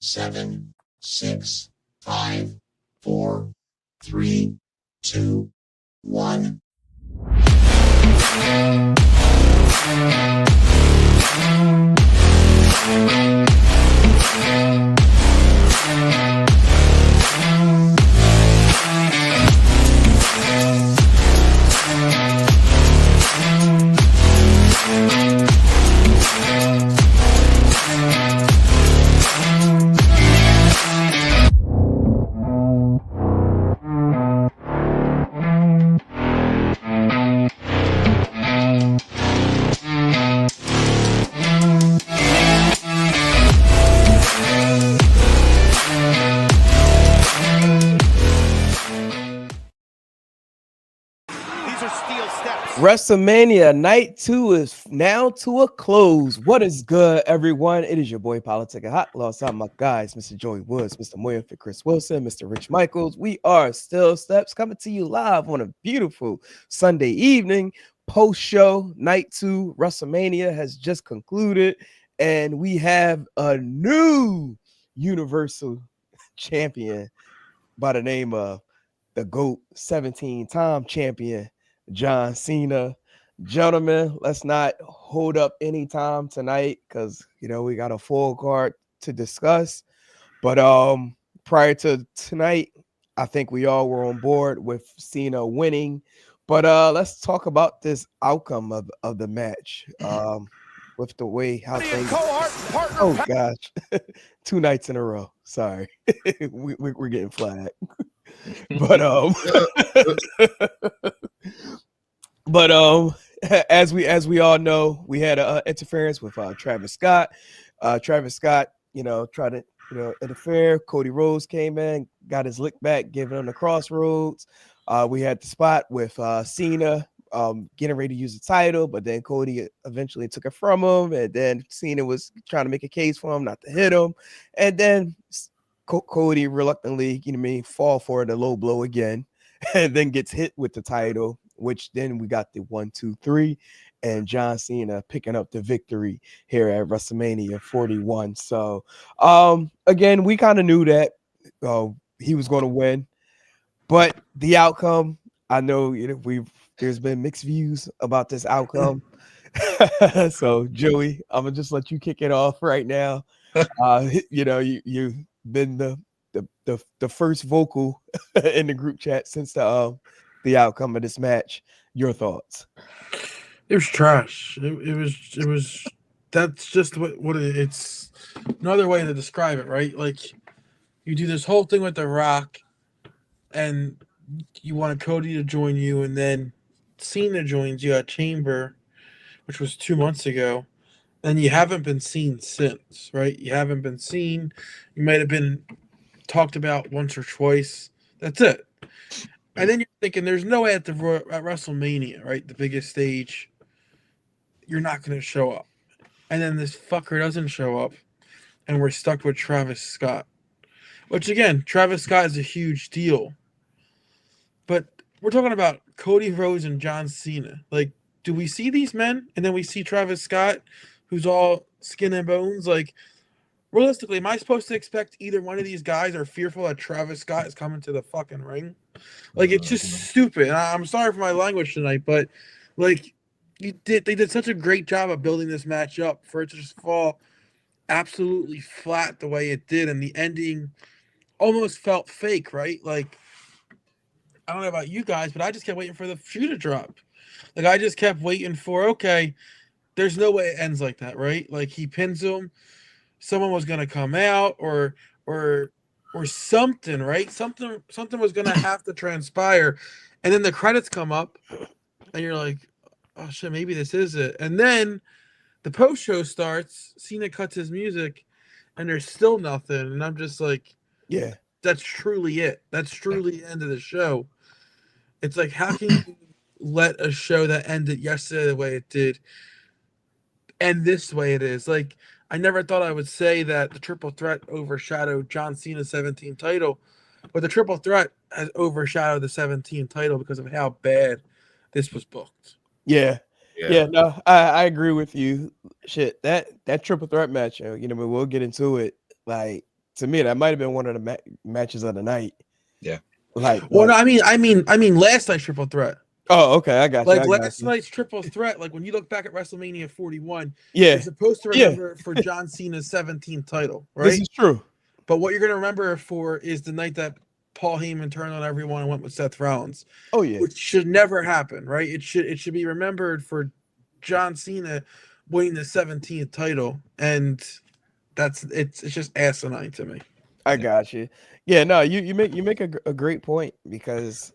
7, 6, 5, 4, 3, 2, 1. WrestleMania Night 2 is now to a close. What is good, everyone? It is your boy Politic Hot alongside my guys, Mr. Joey Woods, Mr. Moyer for Chris Wilson, Mr. Rich Michaels. We are Still Steps coming to you live on a beautiful Sunday evening. Post-show Night 2 WrestleMania has just concluded, and we have a new Universal Champion by the name of the GOAT 17-time champion, John Cena. Gentlemen, let's not hold up any time tonight because we got a full card to discuss. But prior to tonight, I think we all were on board with Cena winning. But let's talk about this outcome of the match. With the way how things. Oh gosh, 2 nights in a row. Sorry, we're getting flagged. But as we all know, we had interference with Travis Scott. Travis Scott, tried to interfere. Cody Rhodes came in, got his lick back, giving him the crossroads. We had the spot with Cena getting ready to use the title, but then Cody eventually took it from him, and then Cena was trying to make a case for him not to hit him, and then Cody reluctantly, fall for the low blow again, and then gets hit with the title, which then we got the 1, 2, 3, and John Cena picking up the victory here at WrestleMania 41. So, again, we kind of knew that he was going to win, but the outcome, I know there's been mixed views about this outcome. So, Joey, I'm gonna just let you kick it off right now. You've been the first vocal in the group chat since the outcome of this match. Your thoughts? It was trash. It was. That's just what it's. Another way to describe it, right? Like you do this whole thing with The Rock, and you want Cody to join you, and then Cena joins you at Chamber, which was 2 months ago. And you haven't been seen since, right? You haven't been seen. You might have been talked about once or twice. That's it. And then you're thinking, there's no way at WrestleMania, right, the biggest stage, you're not going to show up. And then this fucker doesn't show up, and we're stuck with Travis Scott. Which, again, Travis Scott is a huge deal. But we're talking about Cody Rhodes and John Cena. Like, do we see these men, and then we see Travis Scott, who's all skin and bones? Like, realistically, am I supposed to expect either one of these guys are fearful that Travis Scott is coming to the fucking ring? Like, it's just stupid. And I'm sorry for my language tonight, but like they did such a great job of building this match up for it to just fall absolutely flat the way it did, and the ending almost felt fake, right? Like, I don't know about you guys, but I just kept waiting for the shoe to drop. Like, I just kept waiting for, okay, there's no way it ends like that, right? Like, he pins him, someone was gonna come out, or something, right? Something was gonna have to transpire, and then the credits come up, and you're like, oh shit, maybe this is it. And then the post show starts. Cena cuts his music, and there's still nothing. And I'm just like, yeah, that's truly it. That's truly the end of the show. It's like, how can you let a show that ended yesterday the way it did end this way it is? Like, I never thought I would say that the triple threat overshadowed John Cena's 17 title, but the triple threat has overshadowed the 17 title because of how bad this was booked. Yeah. No, I agree with you. Shit, that triple threat match, we'll get into it. Like, to me, that might have been one of the matches of the night. Yeah. Like, Well, no, I mean, last night's triple threat. oh, okay, I got you. Like I got last you. night's triple threat. Like when you look back at WrestleMania 41, Yeah, you're supposed to yeah, remember for John Cena's 17th title, this right? is true. But what you're gonna remember it for is the night that Paul Heyman turned on everyone and went with Seth Rollins, Oh yeah, which should never happen, right? It should be remembered for John Cena winning the 17th title, and it's just asinine to me. I got you. Yeah, no, you make a great point because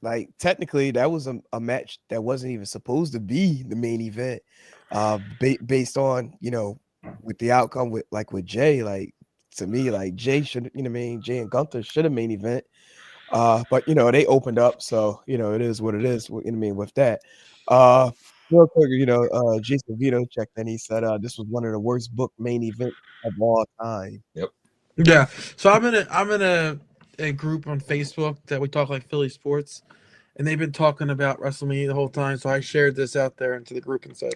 like technically that was a match that wasn't even supposed to be the main event, based on with the outcome with Jay. Like to me, like Jay should Jay and Gunther should have main event. But they opened up, so it is what it is. With that. Uh, Real quick, Jason Vito checked in. He said this was one of the worst book main events of all time. Yep. Yeah. So I'm in a group on Facebook that we talk like Philly sports, and they've been talking about WrestleMania the whole time. So I shared this out there into the group and said,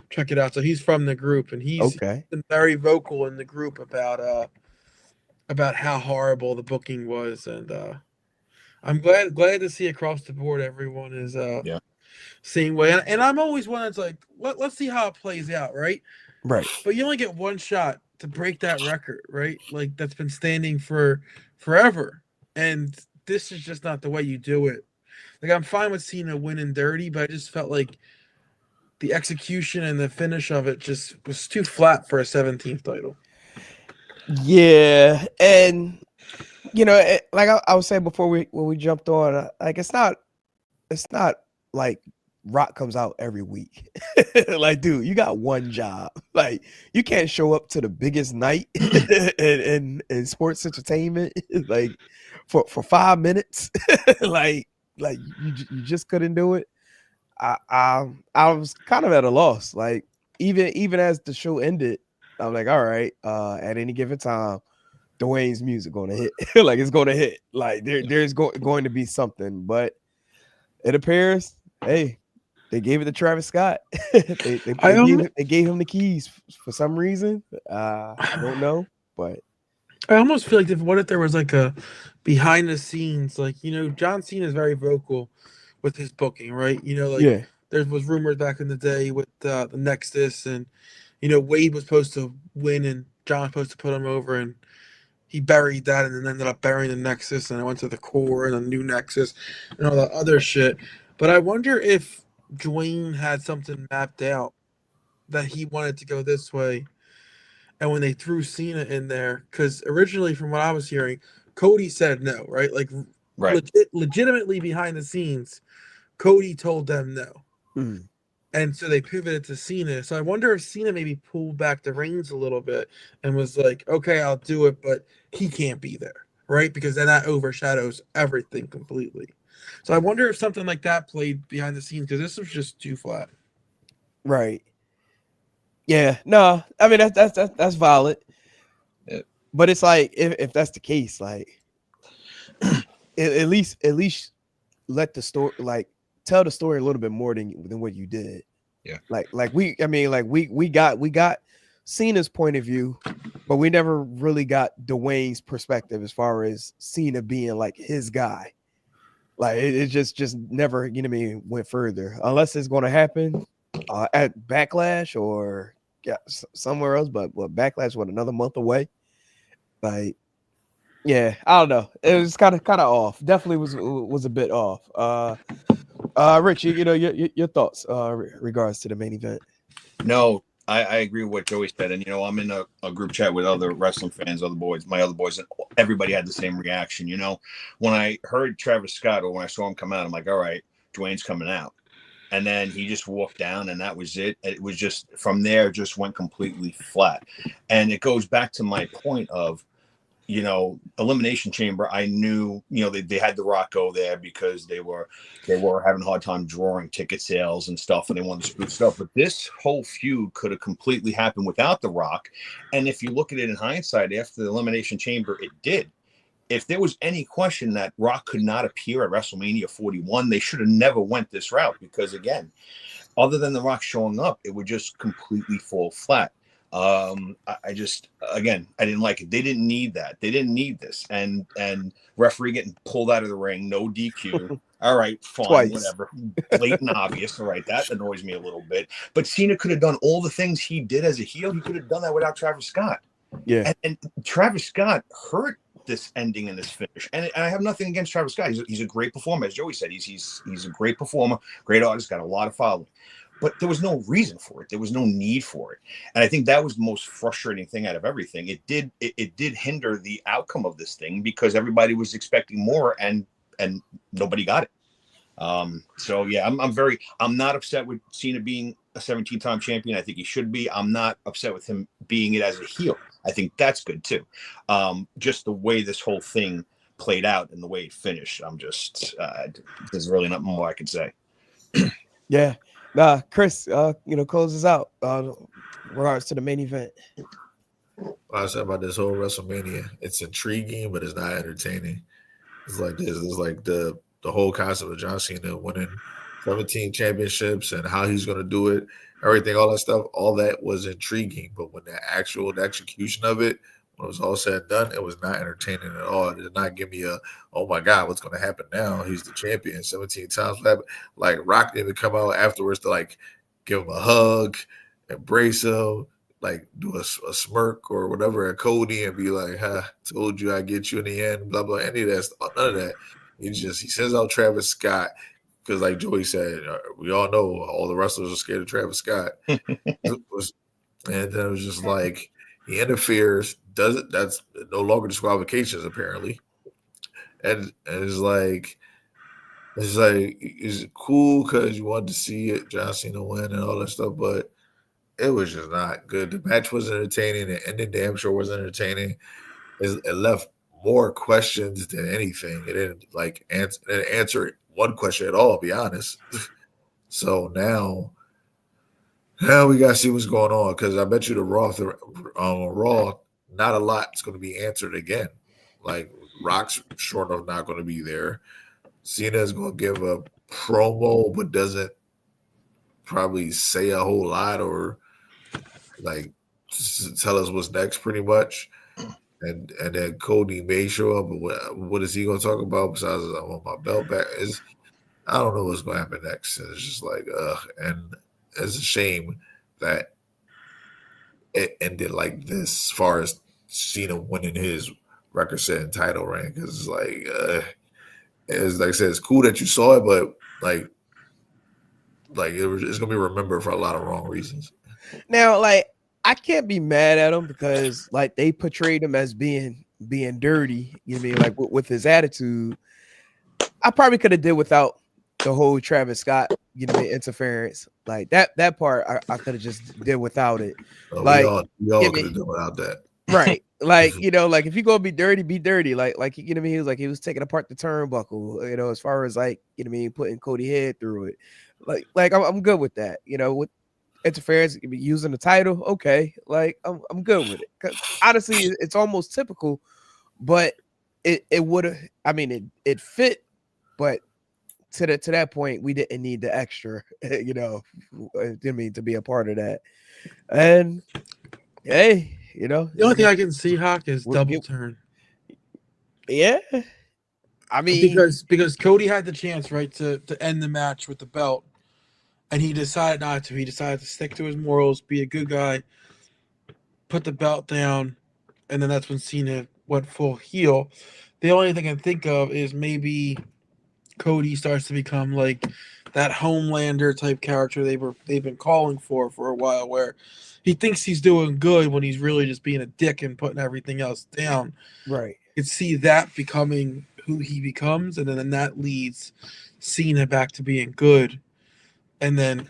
check it out. So he's from the group, and he's Okay. been very vocal in the group about how horrible the booking was, and I'm glad to see across the board everyone is Yeah. seeing way. And I'm always one that's like, let's see how it plays out, right? Right. But you only get one shot to break that record, right? Like that's been standing for forever. And this is just not the way you do it. Like I'm fine with Cena winning dirty, but I just felt like the execution and the finish of it just was too flat for a 17th title. Yeah, and like I was saying before when we jumped on, like it's not like Rock comes out every week. Like, dude, you got one job. Like, you can't show up to the biggest night in sports entertainment like for 5 minutes. like you just couldn't do it. I was kind of at a loss. Like even as the show ended, I'm like, all right, at any given time, Dwayne's music gonna hit. Like it's gonna hit. Like there's going to be something, but it appears, hey, they gave it to Travis Scott. they gave him the keys for some reason. I don't know, but I almost feel like what if there was like a behind the scenes, like John Cena is very vocal with his booking, right? yeah, there was rumors back in the day with the Nexus, and Wade was supposed to win, and John was supposed to put him over, and he buried that, and then ended up burying the Nexus, and I went to the core and the new Nexus, and all that other shit. But I wonder if Dwayne had something mapped out that he wanted to go this way. And when they threw Cena in there, because originally, from what I was hearing, Cody said no, right? Like, Right. legitimately behind the scenes, Cody told them no. Mm. And so they pivoted to Cena. So I wonder if Cena maybe pulled back the reins a little bit and was like, okay, I'll do it, but he can't be there, right? Because then that overshadows everything completely. So I wonder if something like that played behind the scenes, because this was just too flat. right. Yeah, no, I mean that's valid. Yeah. But it's like if that's the case, like at least let the story, like tell the story a little bit more than what you did. Yeah. We got Cena's point of view, but we never really got Dwayne's perspective as far as Cena being like his guy. Like it just never, went further unless it's going to happen at Backlash or somewhere else. But Backlash, another month away? Like, yeah, I don't know. It was kind of off. Definitely was a bit off. Rich, your thoughts regards to the main event. No, I agree with what Joey said. And, I'm in a group chat with other wrestling fans, my other boys, and everybody had the same reaction. When I heard Travis Scott or when I saw him come out, I'm like, all right, Dwayne's coming out. And then he just walked down and that was it. It was just from there, just went completely flat. And it goes back to my point of, Elimination Chamber. I knew, they had The Rock go there because they were having a hard time drawing ticket sales and stuff, and they wanted to screw stuff. But this whole feud could have completely happened without The Rock. And if you look at it in hindsight, after the Elimination Chamber, it did. If there was any question that Rock could not appear at WrestleMania 41, they should have never went this route because, again, other than The Rock showing up, it would just completely fall flat. I just, again, I didn't like it. They didn't need that. They didn't need this. And referee getting pulled out of the ring, no DQ. All right, fine, Twice. whatever. Blatant obvious. All right, that annoys me a little bit. But Cena could have done all the things he did as a heel. He could have done that without Travis Scott. Yeah. And Travis Scott hurt this ending and this finish. And I have nothing against Travis Scott. He's a great performer, as Joey said. He's a great performer, great artist, got a lot of following. But there was no reason for it. There was no need for it. And I think that was the most frustrating thing out of everything. It did hinder the outcome of this thing because everybody was expecting more and nobody got it. So yeah, I'm not upset with Cena being a 17-time champion. I think he should be. I'm not upset with him being it as a heel. I think that's good too. Just the way this whole thing played out and the way it finished, I'm just there's really nothing more I can say. Yeah. Nah, Chris, closes out regards to the main event. What I said about this whole WrestleMania, it's intriguing, but it's not entertaining. It's like this. It's like the whole concept of John Cena winning 17 championships and how he's going to do it, everything, all that stuff, all that was intriguing. But when the execution of it, when it was all said and done, it was not entertaining at all. It did not give me oh my God, what's going to happen now? He's the champion 17 times. Like Rock didn't come out afterwards to like give him a hug, embrace him, like do a smirk or whatever at Cody and be like, told you I get you in the end, blah, blah, any of that stuff. None of that. He sends out Travis Scott because, like Joey said, we all know all the wrestlers are scared of Travis Scott. And then it was just like he interferes, does it? That's no longer disqualifications apparently, and it's cool because you wanted to see it, John Cena win and all that stuff, but it was just not good. The match was entertaining. The ending damn sure was entertaining. It left more questions than anything. It didn't like answer one question at all, to be honest. So now we gotta see what's going on because I bet you the Raw, not a lot's going to be answered again. Like Rock's sure enough not going to be there. Cena's going to give a promo, but doesn't probably say a whole lot or like tell us what's next, pretty much. And then Cody may show up, but what is he going to talk about besides I want my belt back? I don't know what's going to happen next. And it's just like, and it's a shame that it ended like this as far as Cena winning his record-setting title reign. Because it's like, it's like I said, it's cool that you saw it, but like it's going to be remembered for a lot of wrong reasons. Now, like, I can't be mad at him because like they portrayed him as being dirty. You know what I mean? Like with his attitude, I probably could have did without the whole Travis Scott, interference. Like that part, I could have just did without it. Like we all could have done without that, right? Like like if you gonna be dirty, be dirty. Like you know what I mean? He was like he was taking apart the turnbuckle. As far as like putting Cody head through it. Like I'm good with that. With interference, using the title, okay, like I'm good with it. Cause honestly, it's almost typical, but it would have. I mean, it fit, but to that point, we didn't need the extra, to be a part of that. And hey, the only thing I can see, Hawk, is double turn. Yeah, I mean, because Cody had the chance, right, to end the match with the belt. And he decided not to. He decided to stick to his morals, be a good guy, put the belt down, and then that's when Cena went full heel. The only thing I can think of is maybe Cody starts to become like that Homelander type character they've been calling for a while, where he thinks he's doing good when he's really just being a dick and putting everything else down. Right. You could see that becoming who he becomes, and then that leads Cena back to being good. And then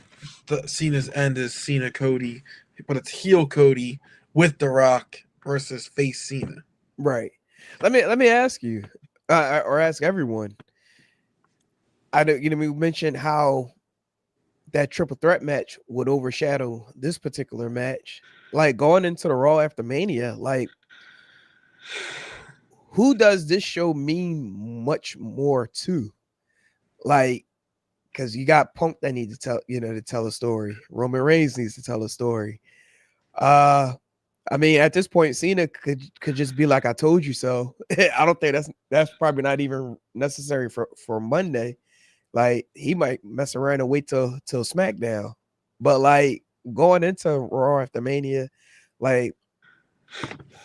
the Cena's end is Cena Cody, but it's heel Cody with The Rock versus face Cena. Right. Let me ask you, or ask everyone. I know we mentioned how that triple threat match would overshadow this particular match. Like going into the Raw after Mania, like who does this show mean much more to? Like, because you got Punk that needs to tell a story. Roman Reigns needs to tell a story. I mean, at this point, Cena could just be like, "I told you so." I don't think that's probably not even necessary for Monday. Like he might mess around and wait till SmackDown. But like going into Raw after Mania, like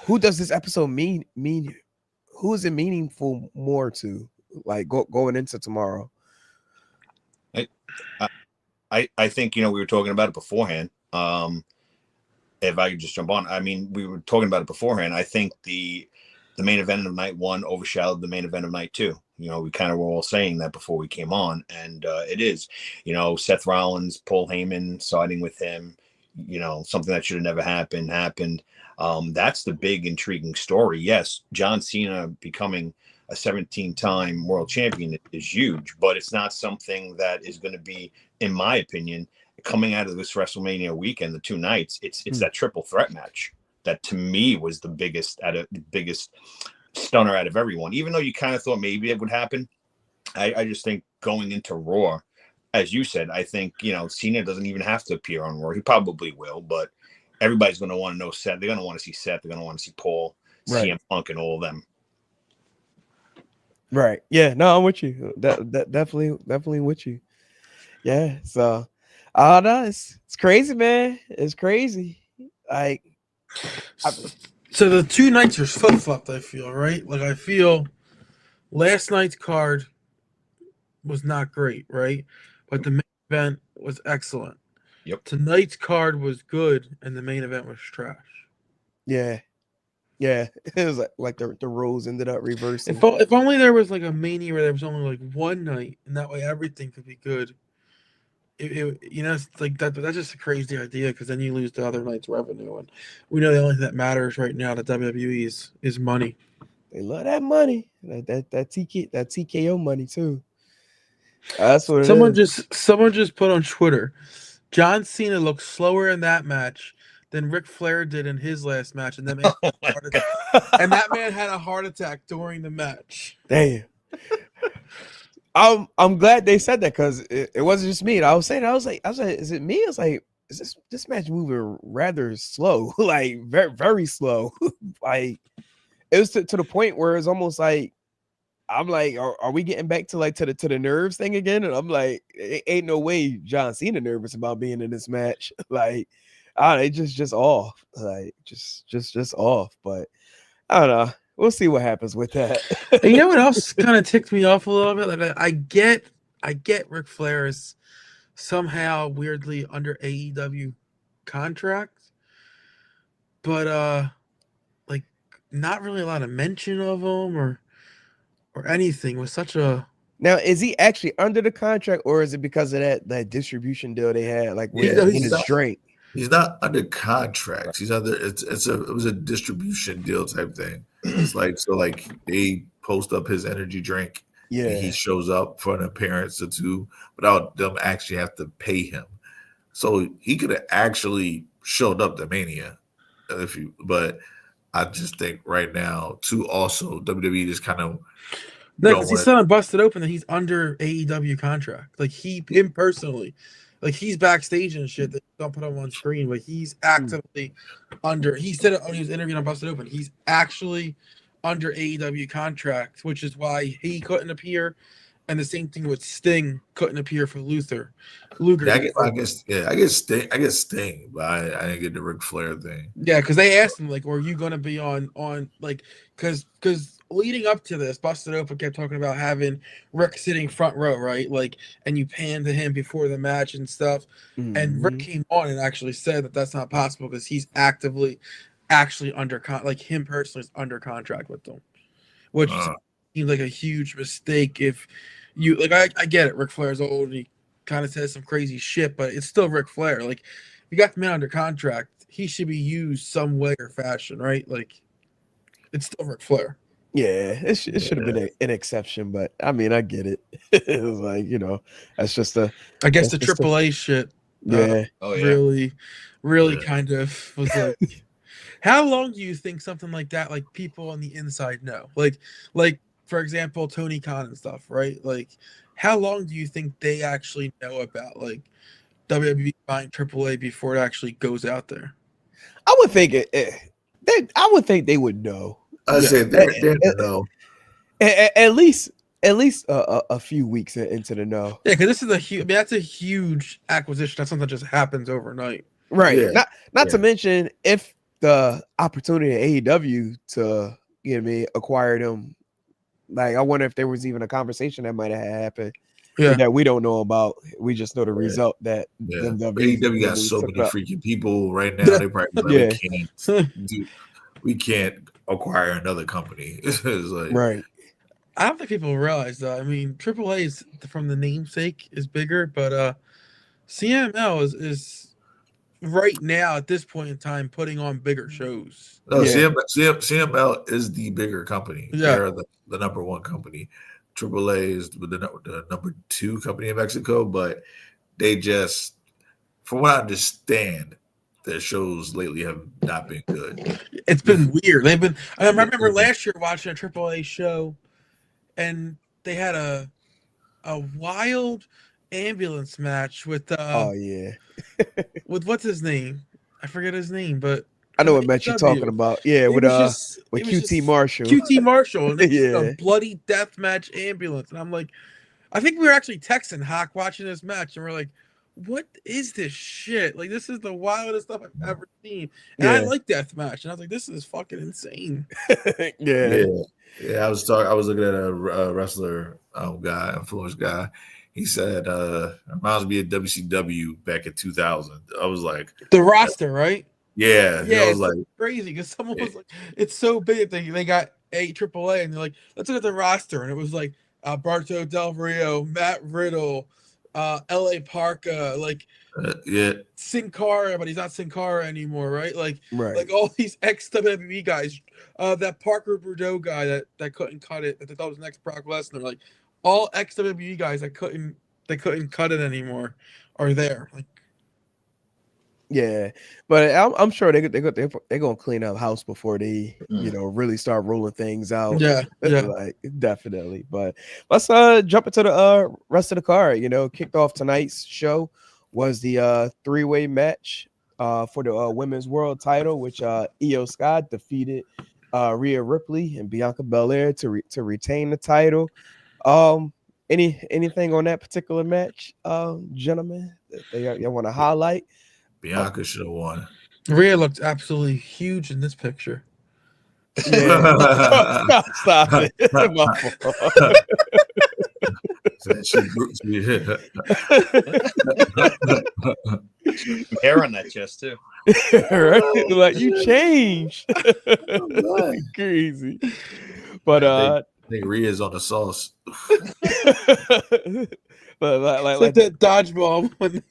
who does this episode mean? Who is it meaningful more to? Like going into tomorrow. I think we were talking about it beforehand. If I could just jump on, I mean, we were talking about it beforehand. I think the main event of night one overshadowed the main event of night two. We kind of were all saying that before we came on, and it is. Seth Rollins, Paul Heyman siding with him. Something that should have never happened. That's the big intriguing story. Yes, John Cena becoming a 17-time world champion is huge, but it's not something that is going to be, in my opinion, coming out of this WrestleMania weekend, the two nights. It's that triple threat match that to me was the biggest stunner out of everyone. Even though you kind of thought maybe it would happen, I just think going into Raw, as you said, I think Cena doesn't even have to appear on Raw. He probably will, but everybody's going to want to know Seth. They're going to want to see Seth. They're going to want to see Paul, Right. CM Punk, and all of them. Right. Yeah. No, I'm with you. That definitely with you. Yeah. So, oh no, it's crazy, man. It's crazy. Like, So the two nights are flip flopped. I feel right. Like I feel last night's card was not great, right? But the main event was excellent. Yep. Tonight's card was good, and the main event was trash. yeah. It was like the roles ended up reversing. If only there was like a Mania where there was only like one night, and that way everything could be good. It's like that. That's just a crazy idea because then you lose the other night's revenue, and we know the only thing that matters right now to WWE is money. They love that money. That TKO money too. That's what Someone it is. just put on Twitter, John Cena looked slower in that match than Ric Flair did in his last match, and that man had a heart attack during the match. Damn. I'm glad they said that because it wasn't just me. I was like, is it me? I was like, is this match moving rather slow? Like very, very slow. Like it was to the point where it's almost like I'm like, are we getting back to the nerves thing again? And I'm like, ain't no way John Cena nervous about being in this match. Like, it's just off. Like just off. But I don't know. We'll see what happens with that. You know what else kind of ticked me off a little bit? Like I get Ric Flair is somehow weirdly under AEW contract, but like not really a lot of mention of him or anything with such a. Now, is he actually under the contract, or is it because of that distribution deal they had, like with his drink? He's not under contract. He's under it was a distribution deal type thing. It's like they post up his energy drink. Yeah, and he shows up for an appearance or two without them actually have to pay him. So he could have actually showed up to Mania but I just think right now too also WWE just kind of because he's still busted open and he's under AEW contract. Like him personally. Like he's backstage and shit that don't put him on screen, but he's actively under. He said it when he was interviewed on Busted Open. He's actually under AEW contract, which is why he couldn't appear, and the same thing with Sting couldn't appear for Luger. Yeah, I get Sting, but I didn't get the Ric Flair thing. Yeah, because they asked him like, "Were you going to be on like?" Because leading up to this, Busted Open kept talking about having Rick sitting front row, right? Like, and you pan to him before the match and stuff. Mm-hmm. And Rick came on and actually said that that's not possible because he's actually under like him personally is under contract with them, which seems like a huge mistake. If you like, I get it. Ric Flair's old. And he kind of says some crazy shit, but it's still Ric Flair. Like, if you got the man under contract, he should be used some way or fashion, right? Like, it's still Ric Flair. Yeah, it should have been an exception, but I mean, I get it. It was like, that's just I guess the AAA shit. Yeah. Really kind of was like, how long do you think something like that, like people on the inside know? Like for example, Tony Khan and stuff, right? Like, how long do you think they actually know about like WWE buying AAA before it actually goes out there? I would think I would think they would know. I said they're no. At least a few weeks into the know. Yeah, because this is that's a huge acquisition. That's something that just happens overnight. Right. Yeah. Not to mention if the opportunity in AEW to acquire them. Like I wonder if there was even a conversation that might have happened that we don't know about. We just know the result that AEW got so many freaking people right now. They probably we can't acquire another company. It's like, right. I don't think people realize though. I mean, AAA is from the namesake is bigger, but CML is right now at this point in time putting on bigger shows. No, CML is the bigger company. Yeah. They're the number one company. AAA is the number two company in Mexico, but they just, from what I understand, their shows lately have not been good. It's been weird. I remember last year watching a AAA show, and they had a wild ambulance match with with what's his name? I forget his name, but I know what match you're talking about. Yeah, with QT Marshall. QT Marshall, and it's a bloody death match ambulance. And I'm like, I think we were actually texting Hawk watching this match, and we're like, what is this shit? Like, this is the wildest stuff I've ever seen. And I like death match, and I was like, this is fucking insane. Yeah. I was looking at a wrestler influence guy. He said, reminds me of WCW back in 2000. I was like, the roster, right? Yeah, I was like crazy because someone was like, "It's so big." They got AAA, and they're like, "Let's look at the roster," and it was like Alberto Del Rio, Matt Riddle, L.A. Parka, Sin Cara, but he's not Sin Cara anymore, right? Like all these ex-WWE guys, that Parker Bordeaux guy that couldn't cut it, that thought was next Brock Lesnar, like all ex-WWE guys that couldn't cut it anymore are there, like. Yeah, but I'm sure they're gonna clean up house before they really start rolling things out. Yeah. Like definitely. But let's jump into the rest of the card. Kicked off tonight's show was the three-way match for the women's world title, which Io Sky defeated Rhea Ripley and Bianca Belair to retain the title. Anything on that particular match, gentlemen, that y'all want to highlight? Bianca should have won. Rhea looked absolutely huge in this picture. Yeah. Stop it. My fault. Hair on that chest too. Right? Like you changed. Crazy. But I think Rhea's on the sauce. But like that dodgeball when they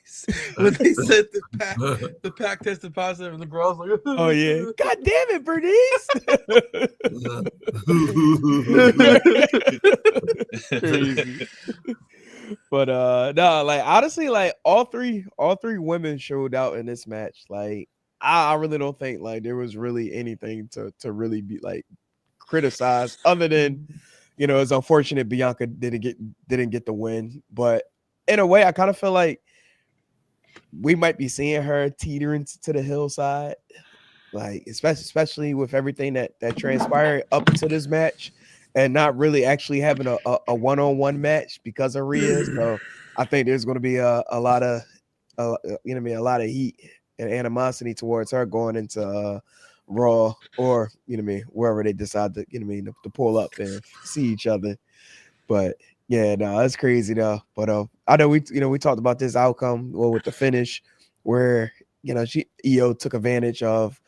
said the pack tested positive and the girls like, oh yeah, god damn it, Bernice. Crazy. But no, like honestly, like all three women showed out in this match. Like I really don't think like there was really anything to really be like criticized other than it's unfortunate Bianca didn't get the win, but in a way I kind of feel like we might be seeing her teetering to the hillside, like especially with everything that transpired up to this match and not really actually having a one-on-one match because of Rhea. So I think there's going to be a lot of heat and animosity towards her going into Raw or wherever they decide to to pull up and see each other. But yeah, no, that's crazy though. But I know we talked about this outcome with the finish where Io took advantage of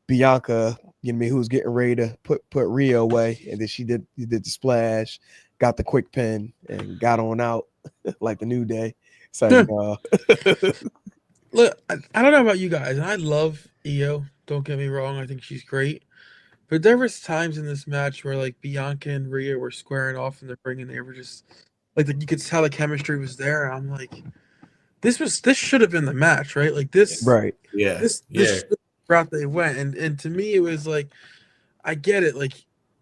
Bianca, who's getting ready to put Rhea away, and then she did the splash, got the quick pin, and got on out like the New Day. So look, I don't know about you guys, and I love Io. Don't get me wrong, I think she's great. But there was times in this match where like Bianca and Rhea were squaring off in the ring, and they were just like you could tell the chemistry was there. And I'm like, this should have been the match, right? Like this, right? Yeah, this route they went, and to me it was like, I get it, like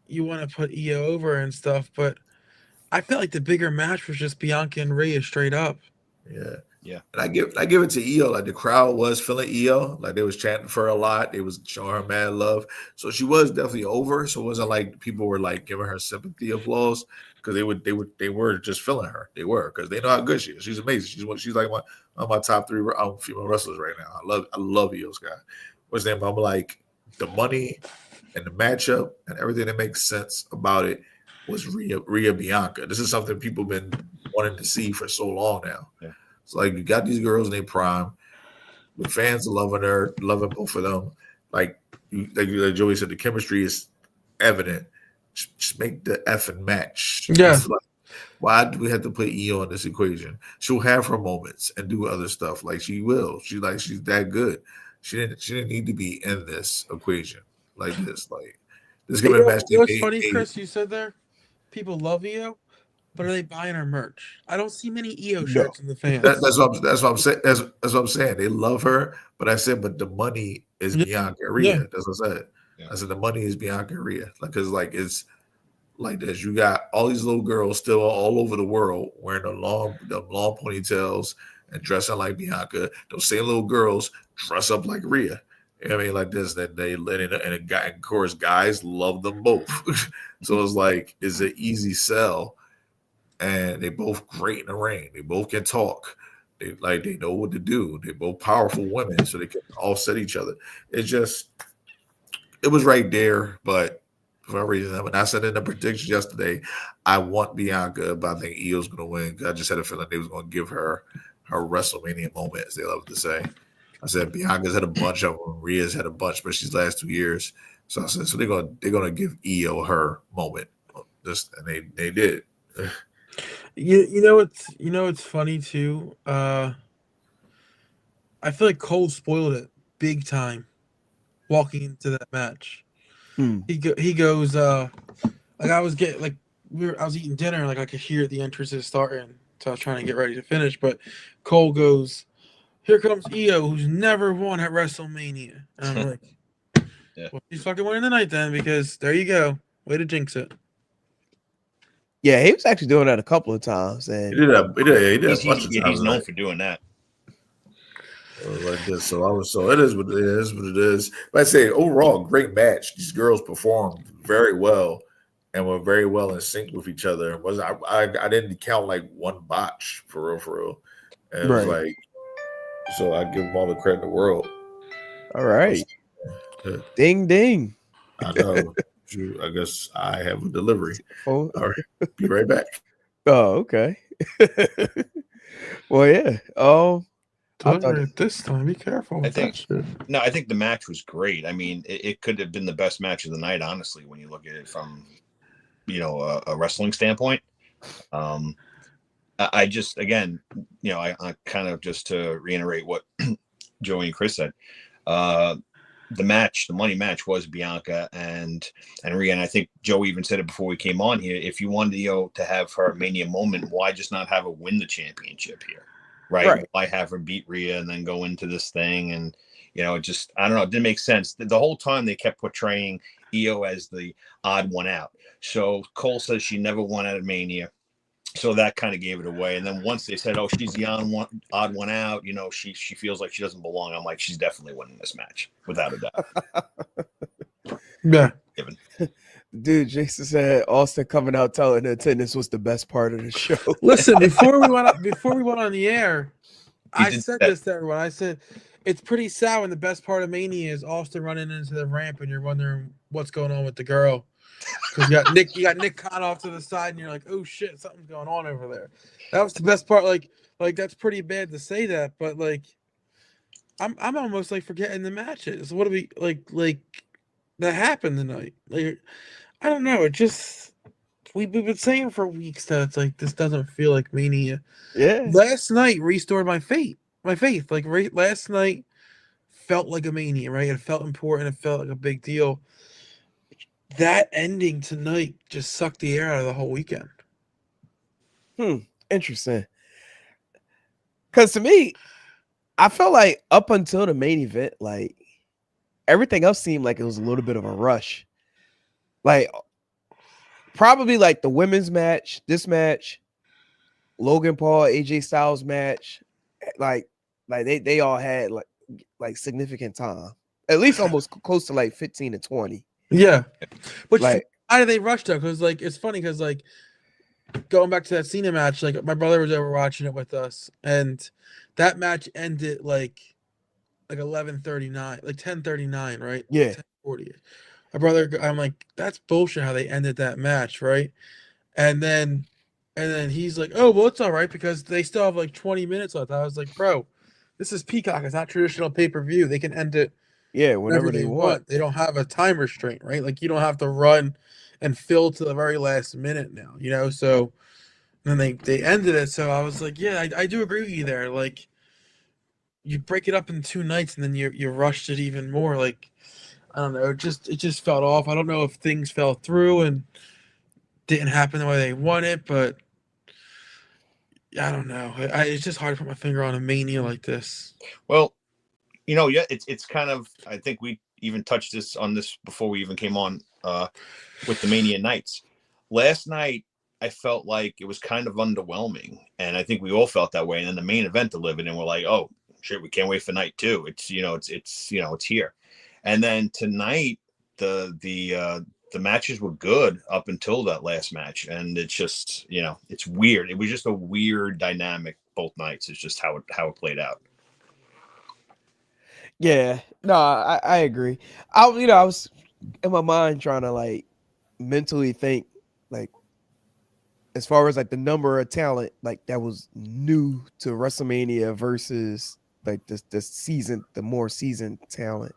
you want to put Io over and stuff, but I felt like the bigger match was just Bianca and Rhea straight up. Yeah. Yeah. And I give it to Io. Like the crowd was feeling Io. Like they was chanting for her a lot. They was showing her mad love. So she was definitely over. So it wasn't like people were like giving her sympathy applause because they were just feeling her. They were because they know how good she is. She's amazing. She's like one of my top 3 female wrestlers right now. I love Io Sky. What's her name? I'm like the money and the matchup and everything that makes sense about it was Rhea Bianca. This is something people been wanting to see for so long now. Yeah. It's like you got these girls in their prime. The fans are loving her, loving both of them. Like Joey said, the chemistry is evident. Just make the effing match. Yeah. Like, why do we have to put Io in this equation? She'll have her moments and do other stuff. Like she will. She's that good. She didn't need to be in this equation like this. Like this could be a match. What's funny, Chris? You said there, people love Io, but are they buying her merch? I don't see many Io shirts in the fans. That's what I'm saying. That's what I'm saying. They love her, but I said, but the money is Bianca and Rhea. Yeah. That's what I said. Yeah. I said the money is Bianca and Rhea. Like, cause like it's like this. You got all these little girls still all over the world wearing the long ponytails and dressing like Bianca. Those same little girls dress up like Rhea. You know what I mean, like this. That they and of course, guys love them both. So it's like it's an easy sell. And they both great in the ring. They both can talk. They know what to do. They're both powerful women, so they can offset each other. It was right there, but for some reason, when I said in the predictions yesterday, I want Bianca, but I think Io's going to win. I just had a feeling they was going to give her WrestleMania moment, as they love to say. I said Bianca's had a bunch of them. Rhea's had a bunch, but she's last 2 years. So I said, so they're gonna give Io her moment. And they did. You know it's funny too. I feel like Cole spoiled it big time walking into that match. He goes like I was eating dinner and like I could hear the entrances starting, so I was trying to get ready to finish. But Cole goes, "Here comes Io, who's never won at WrestleMania." And I'm like, Yeah. Well, she's fucking winning tonight then, because there you go, way to jinx it. Yeah, he was actually doing that a couple of times, and He did a bunch of times. He's known for doing that. Like this, so it is what it is. What it is. But I say overall, great match. These girls performed very well and were very well in sync with each other. I didn't count like one botch for real. And it was like, so I give them all the credit in the world. All right, ding ding. I know. I guess I have a delivery. Oh. All right, be right back. Oh, okay. Well, yeah. This time, be careful with that shit. No, I think the match was great. I mean, it could have been the best match of the night, honestly, when you look at it from, a wrestling standpoint. I just, again, I kind of, just to reiterate what Joey and Chris said, the money match was Bianca and Rhea. And I think Joey even said it before we came on here. If you wanted to have her Mania moment, why just not have her win the championship here? Right? Why have her beat Rhea and then go into this thing? And, it just, I don't know, it didn't make sense. The whole time they kept portraying Io as the odd one out. So Cole says she never won at a Mania. So that kind of gave it away. And then once they said, "Oh, she's the odd one out," she feels like she doesn't belong. I'm like, she's definitely winning this match without a doubt. Yeah. Dude, Jason said Austin coming out telling the attendance was the best part of the show. Listen, before we went on the air, I said this to everyone. I said it's pretty sad when the best part of Mania is Austin running into the ramp and you're wondering what's going on with the girl. Because you got Nick Khan off to the side and you're like, oh shit, something's going on over there. That was the best part. Like that's pretty bad to say that, but like I'm almost like forgetting the matches. What do we like that happened tonight? Like I don't know. It just we've been saying for weeks that it's like this doesn't feel like Mania. Yeah. Last night restored my faith. Like last night felt like a Mania, right? It felt important. It felt like a big deal. That ending tonight just sucked the air out of the whole weekend. Interesting. Because to me, I felt like up until the main event, like everything else seemed like it was a little bit of a rush. Like probably like the women's match, this match, Logan Paul, AJ Styles match, like they all had like significant time, at least almost close to like 15 to 20. Yeah, which Like, why did they rush though? Because like it's funny because like going back to that Cena match, like my brother was over watching it with us, and that match ended like 11:39, like 10:39, right? yeah, 10:40. My brother, I'm like, that's bullshit how they ended that match, right? And then he's like, oh well, it's all right because they still have like 20 minutes left. I was like, bro, this is Peacock. It's not traditional pay-per-view. They can end it yeah, whenever whenever they they want. want. They don't have a time restraint, right? Like you don't have to run and fill to the very last minute now, you know? So then they ended it. So I was like, yeah, I do agree with you there. Like you break it up in 2 nights and then you rushed it even more. Like I don't know, it just felt off. I don't know if things fell through and didn't happen the way they wanted, but I don't know. It's just hard to put my finger on a mania like this. Well, yeah, it's kind of. I think we even touched on this before we even came on with the Mania nights. Last night, I felt like it was kind of underwhelming, and I think we all felt that way. And then the main event delivered, and we're like, "Oh shit, we can't wait for night two." It's it's here, and then tonight the matches were good up until that last match, and it's just it's weird. It was just a weird dynamic both nights. It's just how it played out. Yeah, no, I agree. I was in my mind trying to like mentally think like as far as like the number of talent like that was new to WrestleMania versus like the more seasoned talent.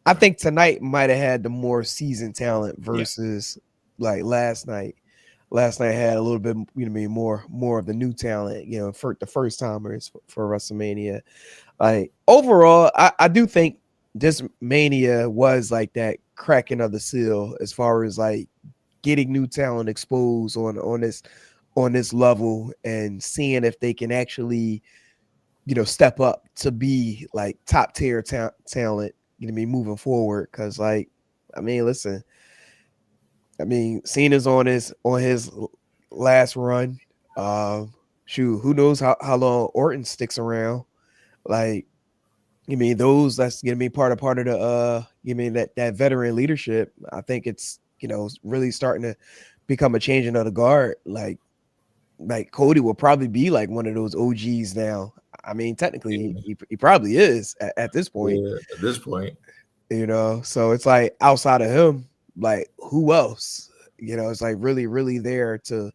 I think tonight might have had the more seasoned talent versus like last night. Last night had a little bit, more of the new talent, for the first timers for WrestleMania. Like overall, I do think this Mania was like that cracking of the seal as far as like getting new talent exposed on this level and seeing if they can actually step up to be like top tier talent, moving forward. Because like, listen, Cena's on his last run. Shoot, who knows how long Orton sticks around? Like, those that's gonna be part of the that veteran leadership. I think it's really starting to become a changing of the guard. Like Cody will probably be like one of those OGs now. Technically he probably is at this point. Yeah, at this point. So it's like outside of him, like who else? It's like really there to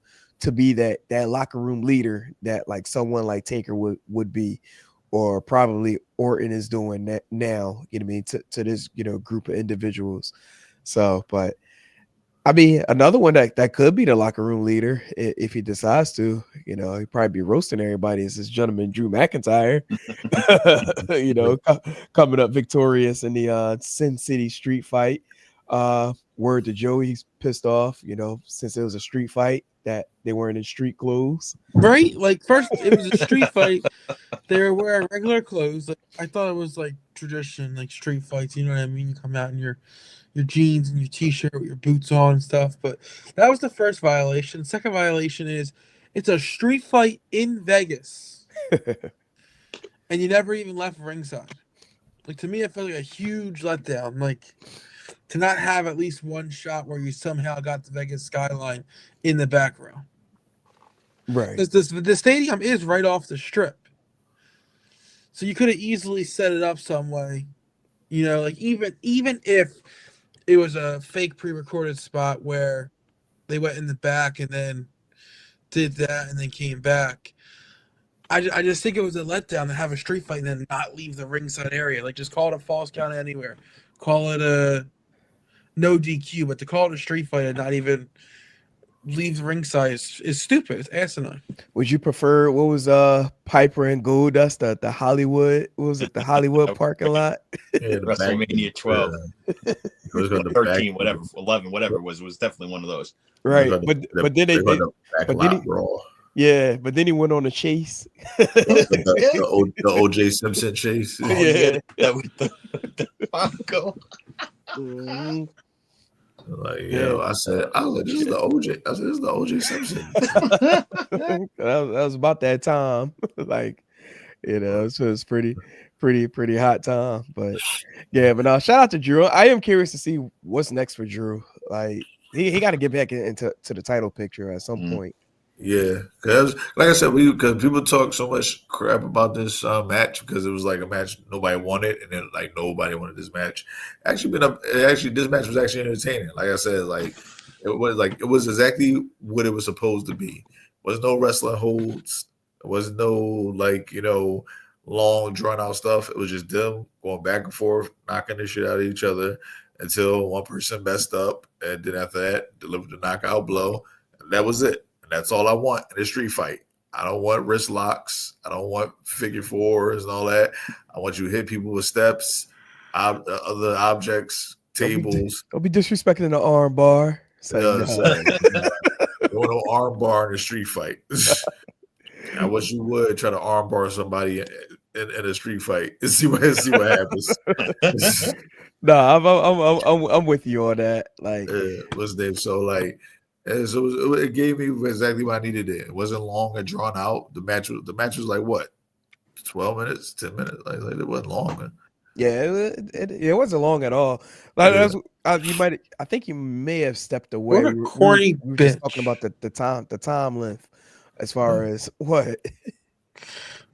be that locker room leader that like someone like Taker would be, or probably Orton is doing that now, to this, group of individuals. So, but another one that could be the locker room leader if he decides to, he'd probably be roasting everybody is this gentleman, Drew McIntyre, coming up victorious in the Sin City street fight. Word to Joey, he's pissed off, since it was a street fight that they weren't in street clothes. Right? Like first it was a street fight. They were wearing regular clothes. Like I thought it was like tradition, like street fights. You know what I mean? You come out in your jeans and your t-shirt with your boots on and stuff. But that was the first violation. Second violation is it's a street fight in Vegas, and you never even left ringside. Like to me, it felt like a huge letdown. Like to not have at least one shot where you somehow got the Vegas skyline in the background. Right. The stadium is right off the strip. So you could have easily set it up some way. Like even if it was a fake pre-recorded spot where they went in the back and then did that and then came back. I just think it was a letdown to have a street fight and then not leave the ringside area. Like just call it a false count anywhere. Call it a no DQ, but to call it a street fight and not even leave the ringside is stupid. It's asinine. Would you prefer what was Piper and Goldust the Hollywood? What was it, the Hollywood parking lot? Yeah, WrestleMania 12, it was going to 13, whatever, 11, whatever it was definitely one of those. Right, but then they did. But then but then he went on a chase. the OJ Simpson chase. Oh, yeah, that was the Bronco. Like, I said, this is the OJ. I said, this is the OJ Simpson. that was about that time. Like, You know, so it's pretty hot time. But yeah, but no, shout out to Drew. I am curious to see what's next for Drew. Like he got to get back into the title picture at some point. Yeah, because like I said, because people talk so much crap about this match because it was like a match nobody wanted, and then like nobody wanted this match. Actually, this match was actually entertaining. Like I said, it was exactly what it was supposed to be. Was no wrestling holds. There was no long drawn out stuff. It was just them going back and forth, knocking the shit out of each other until one person messed up, and then after that, delivered the knockout blow. And that was it. And that's all I want in a street fight. I don't want wrist locks. I don't want figure fours and all that. I want you to hit people with steps, other objects, tables. Don't be disrespecting the arm bar. It's like, No, nah. don't want no arm bar in a street fight. I wish you would try to arm bar somebody in a street fight and see what happens. Nah, I'm with you on that. Like, what's name? So it gave me exactly what I needed. It wasn't long and drawn out. The match was like what, 12 minutes, 10 minutes. Like it wasn't long, man. Yeah, it wasn't long at all. Like I think you may have stepped away. What a corny we were just bitch. talking about the time length as far as what.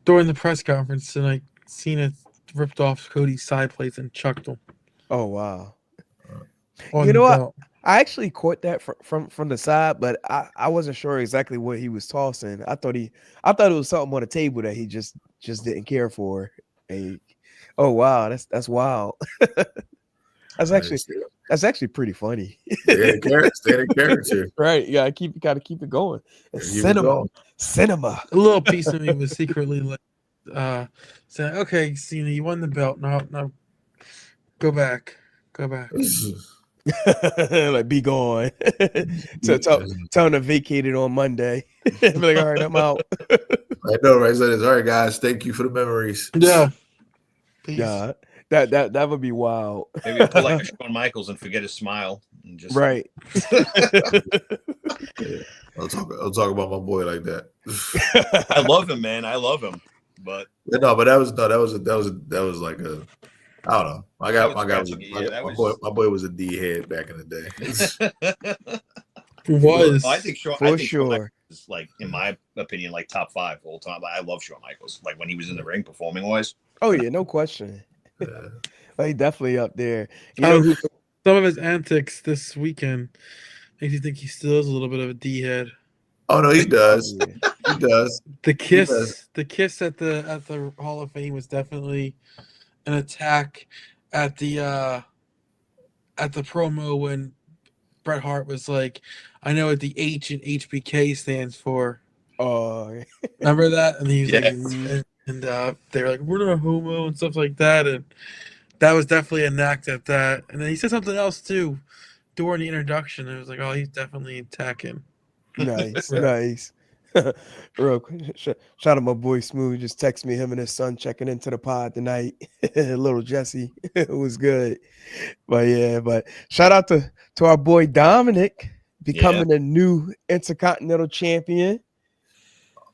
During the press conference, and Cena ripped off Cody's side plates and chucked them. Oh wow! On You know the what? belt. I actually caught that from the side, but I wasn't sure exactly what he was tossing. I thought it was something on the table that he just didn't care for. Oh wow, that's wild. That's actually pretty funny. Stay in character. Right? Yeah, gotta keep it going. It's cinema. A little piece of me was secretly like, saying, "Okay, Cena, you won the belt. Now, go back." Like, be gone. So tell him to vacate it on Monday. Be like, all right, I'm out. I know, right? So all right, guys. Thank you for the memories. Yeah. Peace. Yeah, that would be wild. Maybe pull like a Shawn Michaels and forget his smile. And just Right. I'll talk about my boy like that. I love him, man. I love him. But that was like a, I don't know. My boy was a D head back in the day. Was. I think Shawn Michaels is, like, in my opinion, like top 5 all time. I love Shawn Michaels. Like when he was in the ring performing wise. Oh yeah, no question. Like definitely up there. Some of his antics this weekend makes you think he still is a little bit of a D head. Oh no, he does. He does. The kiss at the Hall of Fame was definitely an attack at the promo when Bret Hart was like, "I know what the H in HBK stands for." Oh, remember that? And he was Yeah. like, and they were like, "We're not homo" and stuff like that, and that was definitely a knack at that. And then he said something else too during the introduction. It was like, "Oh, he's definitely attacking." nice, Yeah. nice. Real quick, shout out my boy Smooth. Just text me him and his son checking into the pod tonight. Little Jesse, it was good. But shout out to our boy Dominic becoming the new Intercontinental Champion.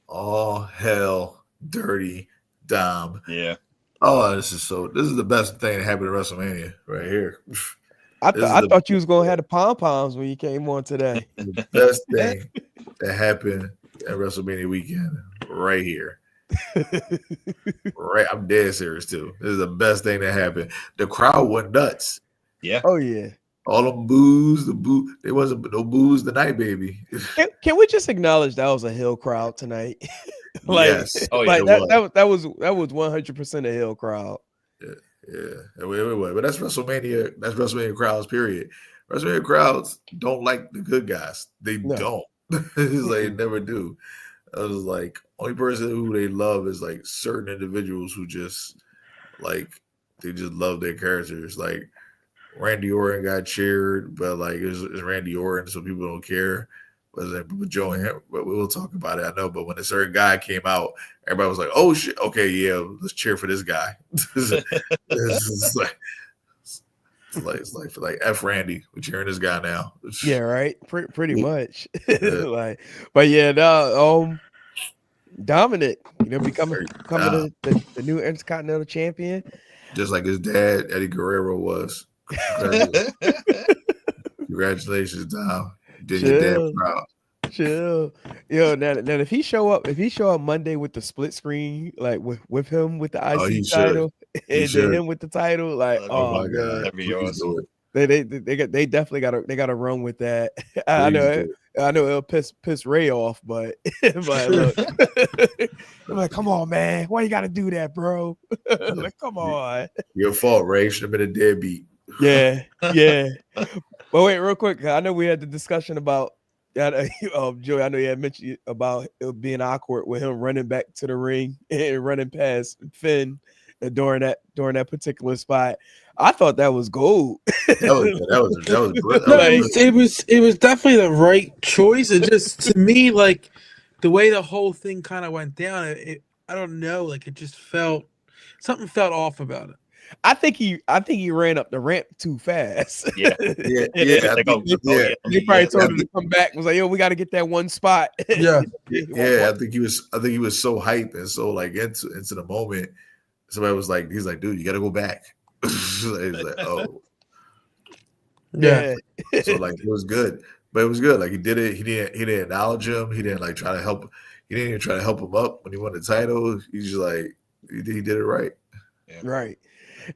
All hell, dirty Dom. Yeah. Oh, this is the best thing that happened at WrestleMania right here. I thought you was gonna have the pom poms when you came on today. The best thing that happened at WrestleMania weekend right here. Right, I'm dead serious too. This is the best thing that happened. The crowd went nuts. Yeah. Oh yeah. All them boos, there wasn't no boos tonight, baby. Can we just acknowledge that was a Hill crowd tonight? Yes. Oh yeah. That was 100% a Hill crowd. Yeah. Wait. But that's WrestleMania. That's WrestleMania crowds, period. WrestleMania crowds don't like the good guys. They don't. It's like they never do. I was like, only person who they love is like certain individuals who just like they just love their characters. Like Randy Orton got cheered, but like it's Randy Orton, so people don't care. But Joe, but we'll talk about it. I know, but when a certain guy came out, everybody was like, "Oh shit, okay, yeah, let's cheer for this guy." It's like F Randy, we're cheering this guy now. Yeah, right. Pretty much. Like, but yeah, no, Dominant, becoming Nah, the new Intercontinental Champion. just like his dad, Eddie Guerrero was. Congratulations, Dom. You did your dad Chill, proud. chill. Yo, now if he show up Monday with the split screen, like with him with the Oh, he IC should. title He and then should. him with the title, like, That'd be- Oh oh my man. God. That'd be Please awesome. do it. They definitely gotta run with that. I Please know do it'll piss Ray off, but but look, I'm like, come on, man, why you gotta do that, bro? Like, come on. Your fault, Ray. Should have been a deadbeat. Yeah, yeah. But wait, real quick, I know we had the discussion about that. Joey, I know you had mentioned about it being awkward with him running back to the ring and running past Finn during that particular spot. I thought that was gold. That was No, Like, it was definitely the right choice. It just to me like the way the whole thing kind of went down. I don't know, like it just something felt off about it. I think he ran up the ramp too fast. Yeah. Yeah, And yeah, I Like, think, they yeah, probably yeah. told him to come back. Was like, yo, we got to get that one spot. Yeah. yeah. I think he was so hype and so like into the moment. Somebody was like, he's like, dude, you got to go back. He's like, oh, Yeah. so like it was good, but it was good. Like he did it. He didn't acknowledge him. He didn't like try to help. He didn't even try to help him up when he won the title. He's just like he did it right. Right.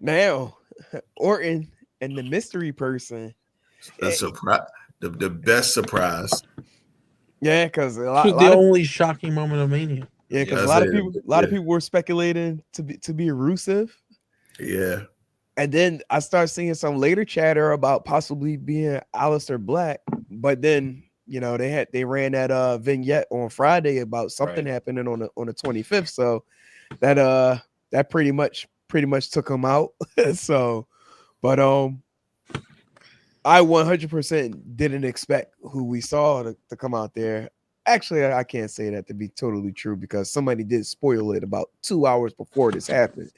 Now, Orton and the mystery person. The surprise, the best surprise. Yeah, because a This lot, was a the lot of only shocking moment of Mania. yeah, because Yeah, a lot of that's people, it. a lot of Yeah. people were speculating to be Rusev, Yeah, and then I start seeing some later chatter about possibly being Aleister Black. But then they ran that vignette on Friday about something Right. happening on the 25th. So that pretty much took him out. So, but I 100% didn't expect who we saw to come out there. Actually, I can't say that to be totally true because somebody did spoil it about 2 hours before this happened.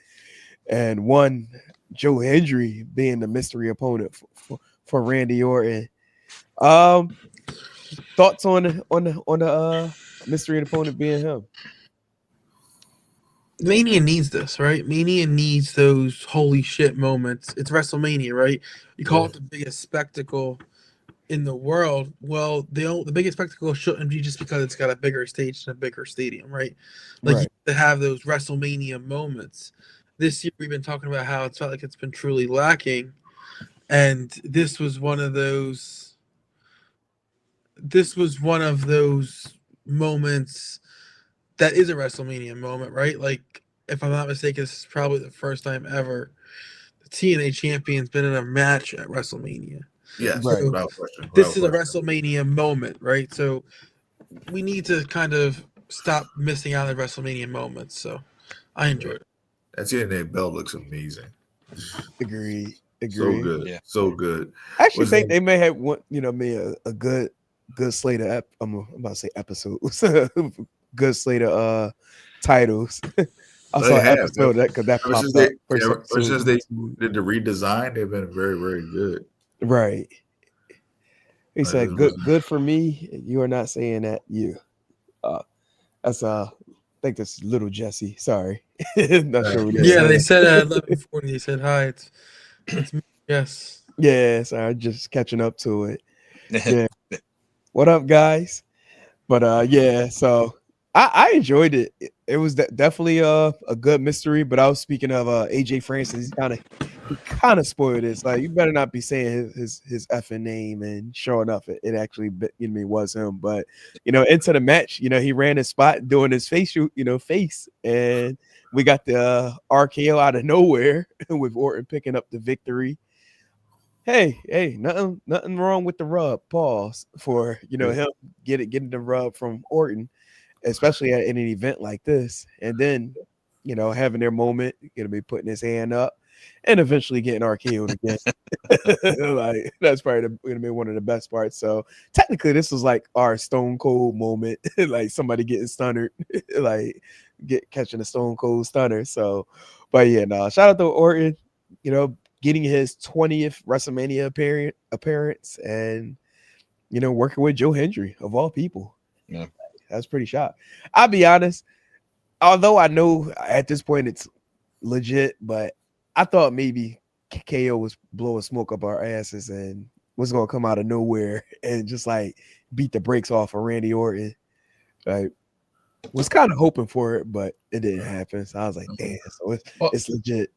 And one, Joe Hendry being the mystery opponent for Randy Orton. Thoughts on the mystery opponent being him? Mania needs this, right? Mania needs those holy shit moments. It's WrestleMania, right? You call Yeah. it the biggest spectacle in the world. Well, the biggest spectacle shouldn't be just because it's got a bigger stage and a bigger stadium, right? Like you Right. have to have those WrestleMania moments. This year we've been talking about how it's felt like it's been truly lacking, and this was one of those. This was one of those moments that is a WrestleMania moment, right? Like, if I'm not mistaken, this is probably the first time ever the TNA champion's been in a match at WrestleMania. yes, Right. without question. This is a Without question. WrestleMania moment, right? So we need to kind of stop missing out on WrestleMania moments. So I enjoyed it. That TNA belt looks amazing. Agree. So good, Yeah. so good. I actually Was think that- they may have made a good slate of I'm about to say episodes. Good slate of titles. I They saw an have. episode because that Ever since popped up. they, First ever episode. since they did the redesign, they've been very, very good. Right. He I said, just "Good, wasn't- good for me. You are not saying that. You." That's I think that's little Jesse. Sorry, not sure what he Yeah, said. they said at 11:40. They said hi. It's me. Yes. Yeah, sorry, just catching up to it. Yeah. What up, guys? But yeah, so I enjoyed it. It was definitely a good mystery. But I was speaking of AJ Francis. He kind of spoiled it. It's like you better not be saying his effing name. And sure enough, it actually was him. But into the match, he ran his spot doing his face, and we got the RKO out of nowhere with Orton picking up the victory. Hey, nothing wrong with the rub. Pause for him getting the rub from Orton, especially at an event like this, and then having their moment, gonna be putting his hand up, and eventually getting RKO'd again. Like that's probably gonna be one of the best parts. So technically, this was like our Stone Cold moment, like somebody getting stunned, like catching a Stone Cold stunner. So, but yeah, no, shout out to Orton. Getting his 20th WrestleMania appearance and working with Joe Hendry of all people. Yeah. pretty shocked. I'll be honest. Although I know at this point it's legit, but I thought maybe KO was blowing smoke up our asses and was gonna come out of nowhere and just like beat the brakes off of Randy Orton. Like, was kind of hoping for it, but it didn't happen. So I was like, damn. So it's legit.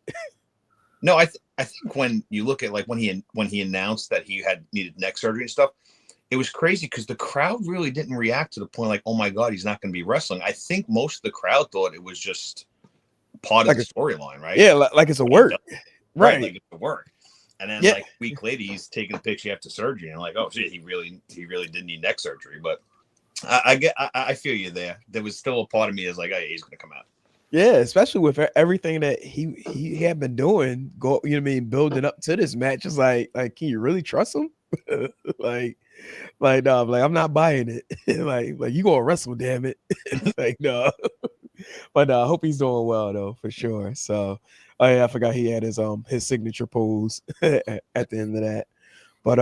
No, I think when you look at like when he announced that he had needed neck surgery and stuff, it was crazy because the crowd really didn't react to the point like, oh my God, he's not going to be wrestling. I think most of the crowd thought it was just part of the storyline, right? Yeah, like it's a work. Right. Like it's a work. And then like a week later, he's taking a picture after surgery and like, oh shit, he really did need neck surgery. But I feel you there. There was still a part of me that's like, oh, yeah, he's going to come out. Yeah, especially with everything that he had been doing, you know what I mean, building up to this match. It's like can you really trust him? like no, like I'm not buying it. like you gonna wrestle, damn it. Like no. But I hope he's doing well though, for sure. So I forgot he had his signature pose at the end of that. But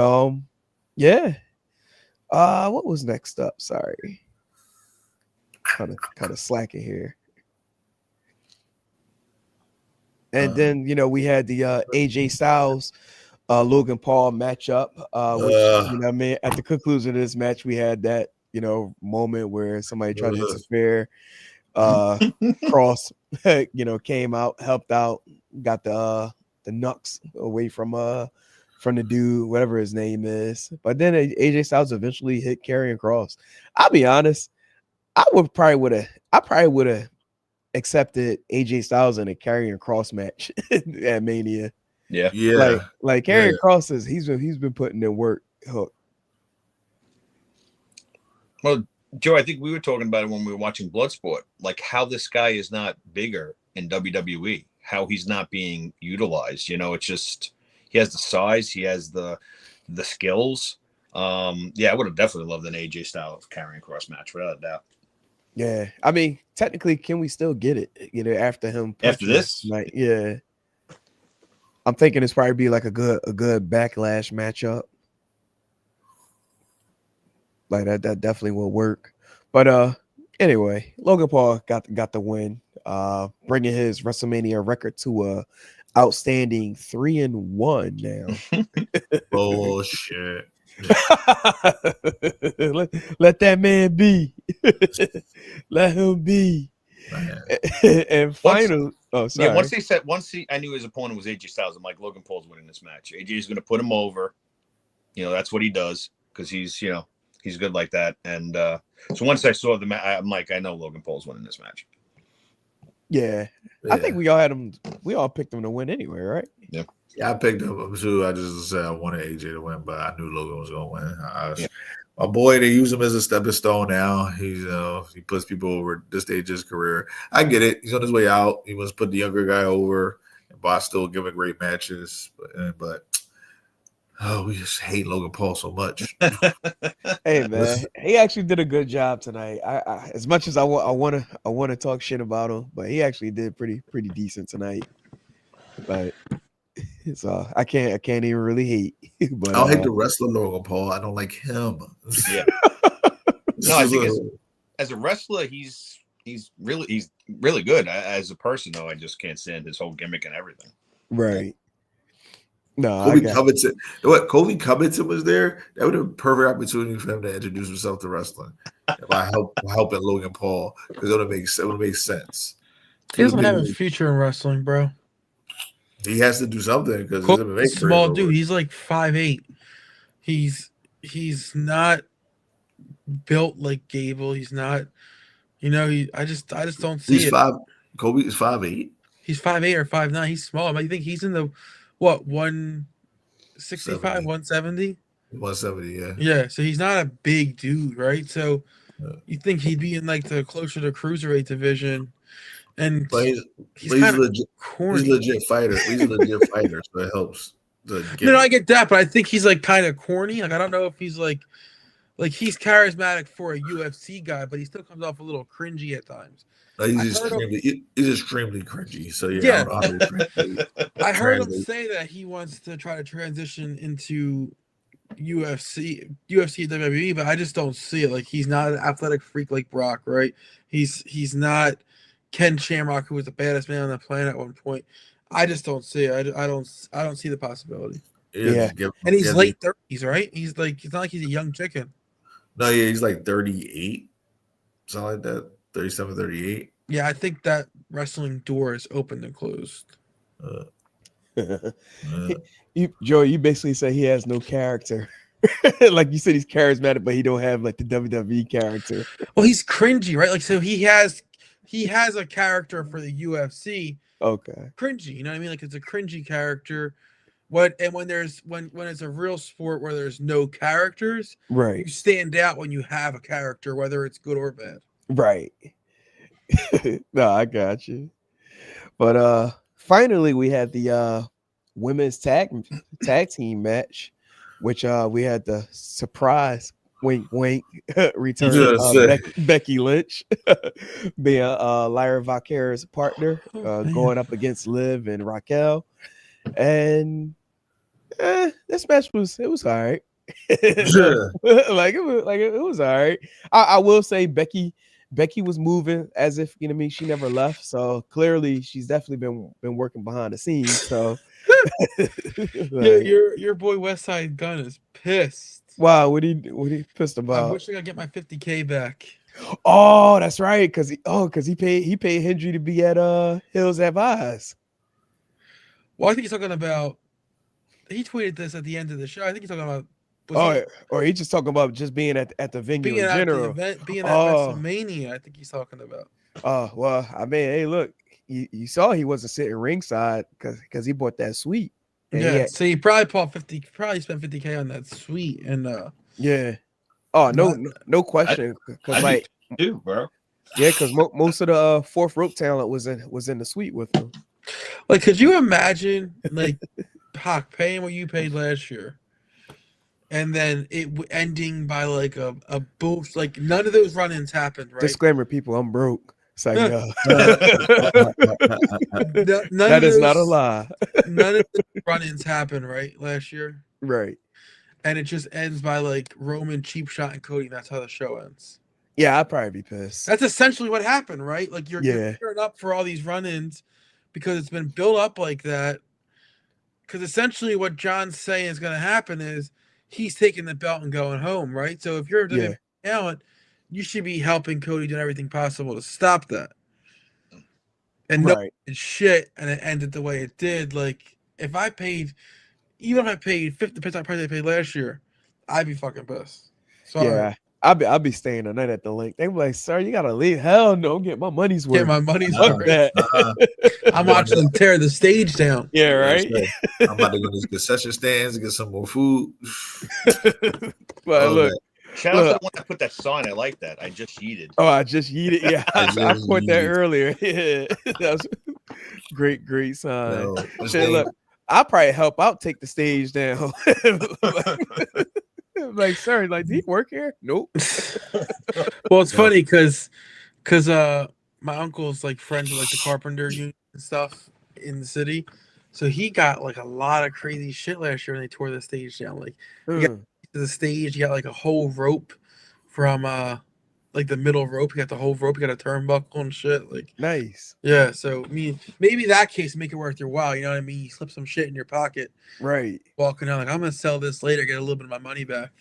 yeah. What was next up? Sorry. Kind of slacking here. And then, you know, we had the AJ Styles, Logan Paul matchup, which, you know what I mean, at the conclusion of this match, we had that, you know, moment where somebody tried to interfere. Cross, you know, came out, helped out, got the knucks away from the dude, whatever his name is. But then AJ Styles eventually hit Karrion Kross. I'll be honest, I probably would have accepted AJ Styles in a Karrion Kross match at Mania. Yeah. Like Karrion Kross is he's been putting in work. Hook. Well, Joe, I think we were talking about it when we were watching Bloodsport, like how this guy is not bigger in WWE, how he's not being utilized. You know, it's just he has the size, he has the skills. Yeah, I would have definitely loved an AJ Styles Karrion Kross match without a doubt. Yeah, I mean, technically, can we still get it? You know, after him after this, like, yeah, I'm thinking it's probably be like a good backlash matchup. Like that definitely will work. But anyway, Logan Paul got the win, bringing his WrestleMania record to a outstanding 3-1 now. Bullshit. let that man be. Let him be. And final. Sorry. Yeah, once I knew his opponent was AJ Styles, I'm like, Logan Paul's winning this match. AJ is going to put him over. You know, that's what he does because he's good like that. And so once I saw the match, I'm like, I know Logan Paul's winning this match. Yeah. I think we all had him. We all picked him to win anyway, right? Yeah. Yeah, I picked him too. I just said I wanted AJ to win, but I knew Logan was going to win. My boy, they use him as a stepping stone now. He puts people over at this stage of his career. I get it. He's on his way out. He wants to put the younger guy over, and Boss still giving great matches. But we just hate Logan Paul so much. Hey man, he actually did a good job tonight. I as much as I want to talk shit about him, but he actually did pretty decent tonight. But so I can't even really hate. But I don't hate the wrestler Logan Paul. I don't like him. Yeah. No, I think as a wrestler, he's really good. As a person, though, I just can't stand his whole gimmick and everything. Right. No, Kobe Covington. What Kobe Covington was there? That would have been a perfect opportunity for him to introduce himself to wrestling by helping Logan Paul because it would make sense. He doesn't have a future in wrestling, bro. He has to do something because he's a small dude. He's like 5'8". He's not built like Gable. He's not. I just don't see it. Kobe is 5'8". He's 5'8" or 5'9". He's small. I think he's in the 165, 170? 170, yeah. Yeah, so he's not a big dude, right? So you think he'd be in like the closer to cruiserweight division. And he's legit. Corny. He's a legit fighter. He's a legit fighter, so it helps. No, I get that, but I think he's like kind of corny. Like I don't know if he's like he's charismatic for a UFC guy, but he still comes off a little cringy at times. He's extremely cringy. So yeah. I heard him say that he wants to try to transition into UFC, WWE, but I just don't see it. Like he's not an athletic freak like Brock, right? He's not Ken Shamrock, who was the baddest man on the planet at one point. I just don't see it. I don't see the possibility. Yeah, Yeah. just give And him. he's Yeah, late 30s, right? He's like it's not like he's a young chicken. no, yeah, he's like 38, something like that. 37, 38. Yeah, I think that wrestling door is opened and closed. Uh, Joey, you basically say he has no character. Like you said, he's charismatic, but he don't have like the WWE character. Well, he's cringy, right? Like so he has a character for the UFC, Okay. cringy. You know what I mean? Like it's a cringy character. When it's a real sport where there's no characters, Right. you stand out when you have a character, whether it's good or bad. Right. No, I got you. But finally we had the women's tag team match, which we had the surprise wink wink return Yes, of Becky Lynch being Lyra Valkyria's partner, Man. going up against Liv and Raquel. And this match was all right. Sure. it was all right. I will say Becky was moving as if she never left. So clearly she's definitely been working behind the scenes. So Your boy West Side Gun is pissed. wow, what he pissed I about? wish I could get my 50K back. Oh, that's right, because he paid Hendry to be at Hills Have Eyes. Well, I think he's talking about. He tweeted this at the end of the show. I think he's talking about. Or he's just talking about just being at the venue being in at general. the event, being at WrestleMania. I think he's talking about. Oh well, I mean, hey, look, you saw he wasn't sitting ringside because he bought that suite. And Yeah, so he probably spent 50K on that suite, and yeah. Oh no question, because like do, bro. Yeah, because most of the fourth rope talent was in the suite with him. Like, could you imagine, like, Pac paying what you paid last year, and then it ending by like a boost? Like, none of those run-ins happened, right? Disclaimer, people, I'm broke. It's like, None that of is not a those- lie. None of the run-ins happened, right, last year, Right. and it just ends by like Roman, Cheap Shot, and Cody. And that's how the show ends. Yeah, I'd probably be pissed. That's essentially what happened, right? Like you're gearing up for all these run-ins because it's been built up like that. Because essentially what John's saying is going to happen is he's taking the belt and going home, right? So if you're doing talent, you should be helping Cody do everything possible to stop that. And no shit, and it ended the way it did. Like if I paid, even if I paid 50% price I paid last year, I'd be fucking pissed. Sorry. Yeah. I'll be staying the night at the link. They be like, "Sir, you gotta leave." Hell no, get my money's worth. Get my money's Fuck worth. that. I'm watching them tear the stage down. Yeah, right. I'm about to go to these concession stands and get some more food. But look, shout out to the one that put that sign. I like that. I just yeeted. Oh, I just yeeted. Yeah, I put that earlier. Yeah, that was great sign. No, Look, I'll probably help out take the stage down. Like, sir, like, do you work here? Nope. Well, it's funny because my uncle's like friends with like the carpenter union and stuff in the city, so he got like a lot of crazy shit last year when they tore the stage down. Like, you got to the stage, you got like a whole rope from like the middle rope. You got the whole rope. You got a turnbuckle and shit. Like, nice. Yeah. So I mean, maybe that case make it worth your while. You know what I mean? You slip some shit in your pocket, right? Walking out like, I'm gonna sell this later, get a little bit of my money back.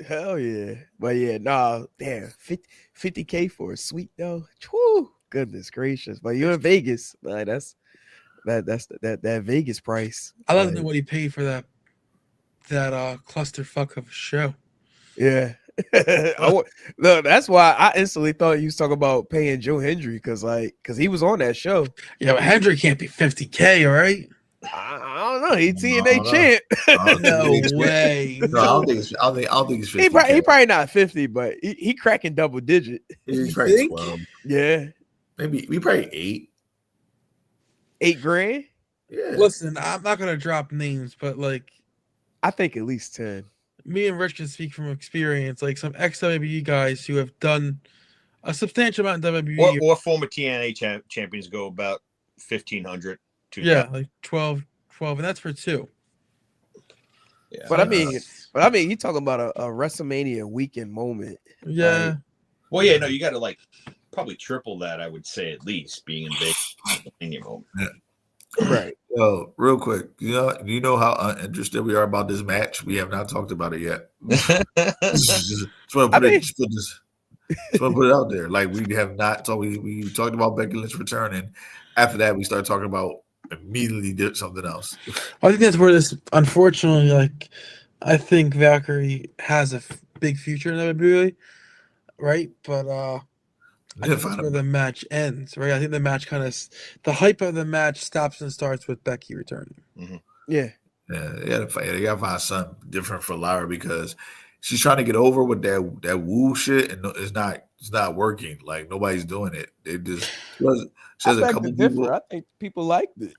Hell yeah. But yeah, nah, damn, 50K for a suite though. Whew, goodness gracious. But you're in Vegas, like that's that Vegas price. I'd love to know what he paid for that clusterfuck of a show. Yeah. Look, that's why I instantly thought he was talking about paying Joe Hendry because he was on that show. Yeah, but Hendry can't be 50K, all right? I don't know. He's TNA champ. No way. No, I don't think it's 50. He probably not 50, but he cracking double digit. He's probably 12. Yeah. Maybe we probably 8. $8,000. Yeah. Listen, I'm not gonna drop names, but like I think at least 10. Me and Rich can speak from experience, like some ex-WWE guys who have done a substantial amount in WWE. Or former TNA champions go about 1,500. Yeah, like 12, and that's for 2. Yeah. But I mean, you talking about a WrestleMania weekend moment. Yeah. Like, Well, yeah, no, you got to like probably triple that. I would say at least being in Vegas WrestleMania moment. right. Yo, real quick, do you know how uninterested we are about this match? We have not talked about it yet. just want to I put mean, just want to put it out there. Like we have not talked. We talked about Becky Lynch returning. After that, we started talking about immediately did something else. I think that's where this, unfortunately, like, I think Valkyrie has a big future in WWE, right? But I Then think that's find where a, the match ends, right? I think the match the hype of the match stops and starts with Becky returning. Mhm. yeah. yeah, they gotta find something different for Lyra because she's trying to get over with that woo shit, and it's not working. Like nobody's doing it. They just she I has a beg to couple differ. people. I think people liked it.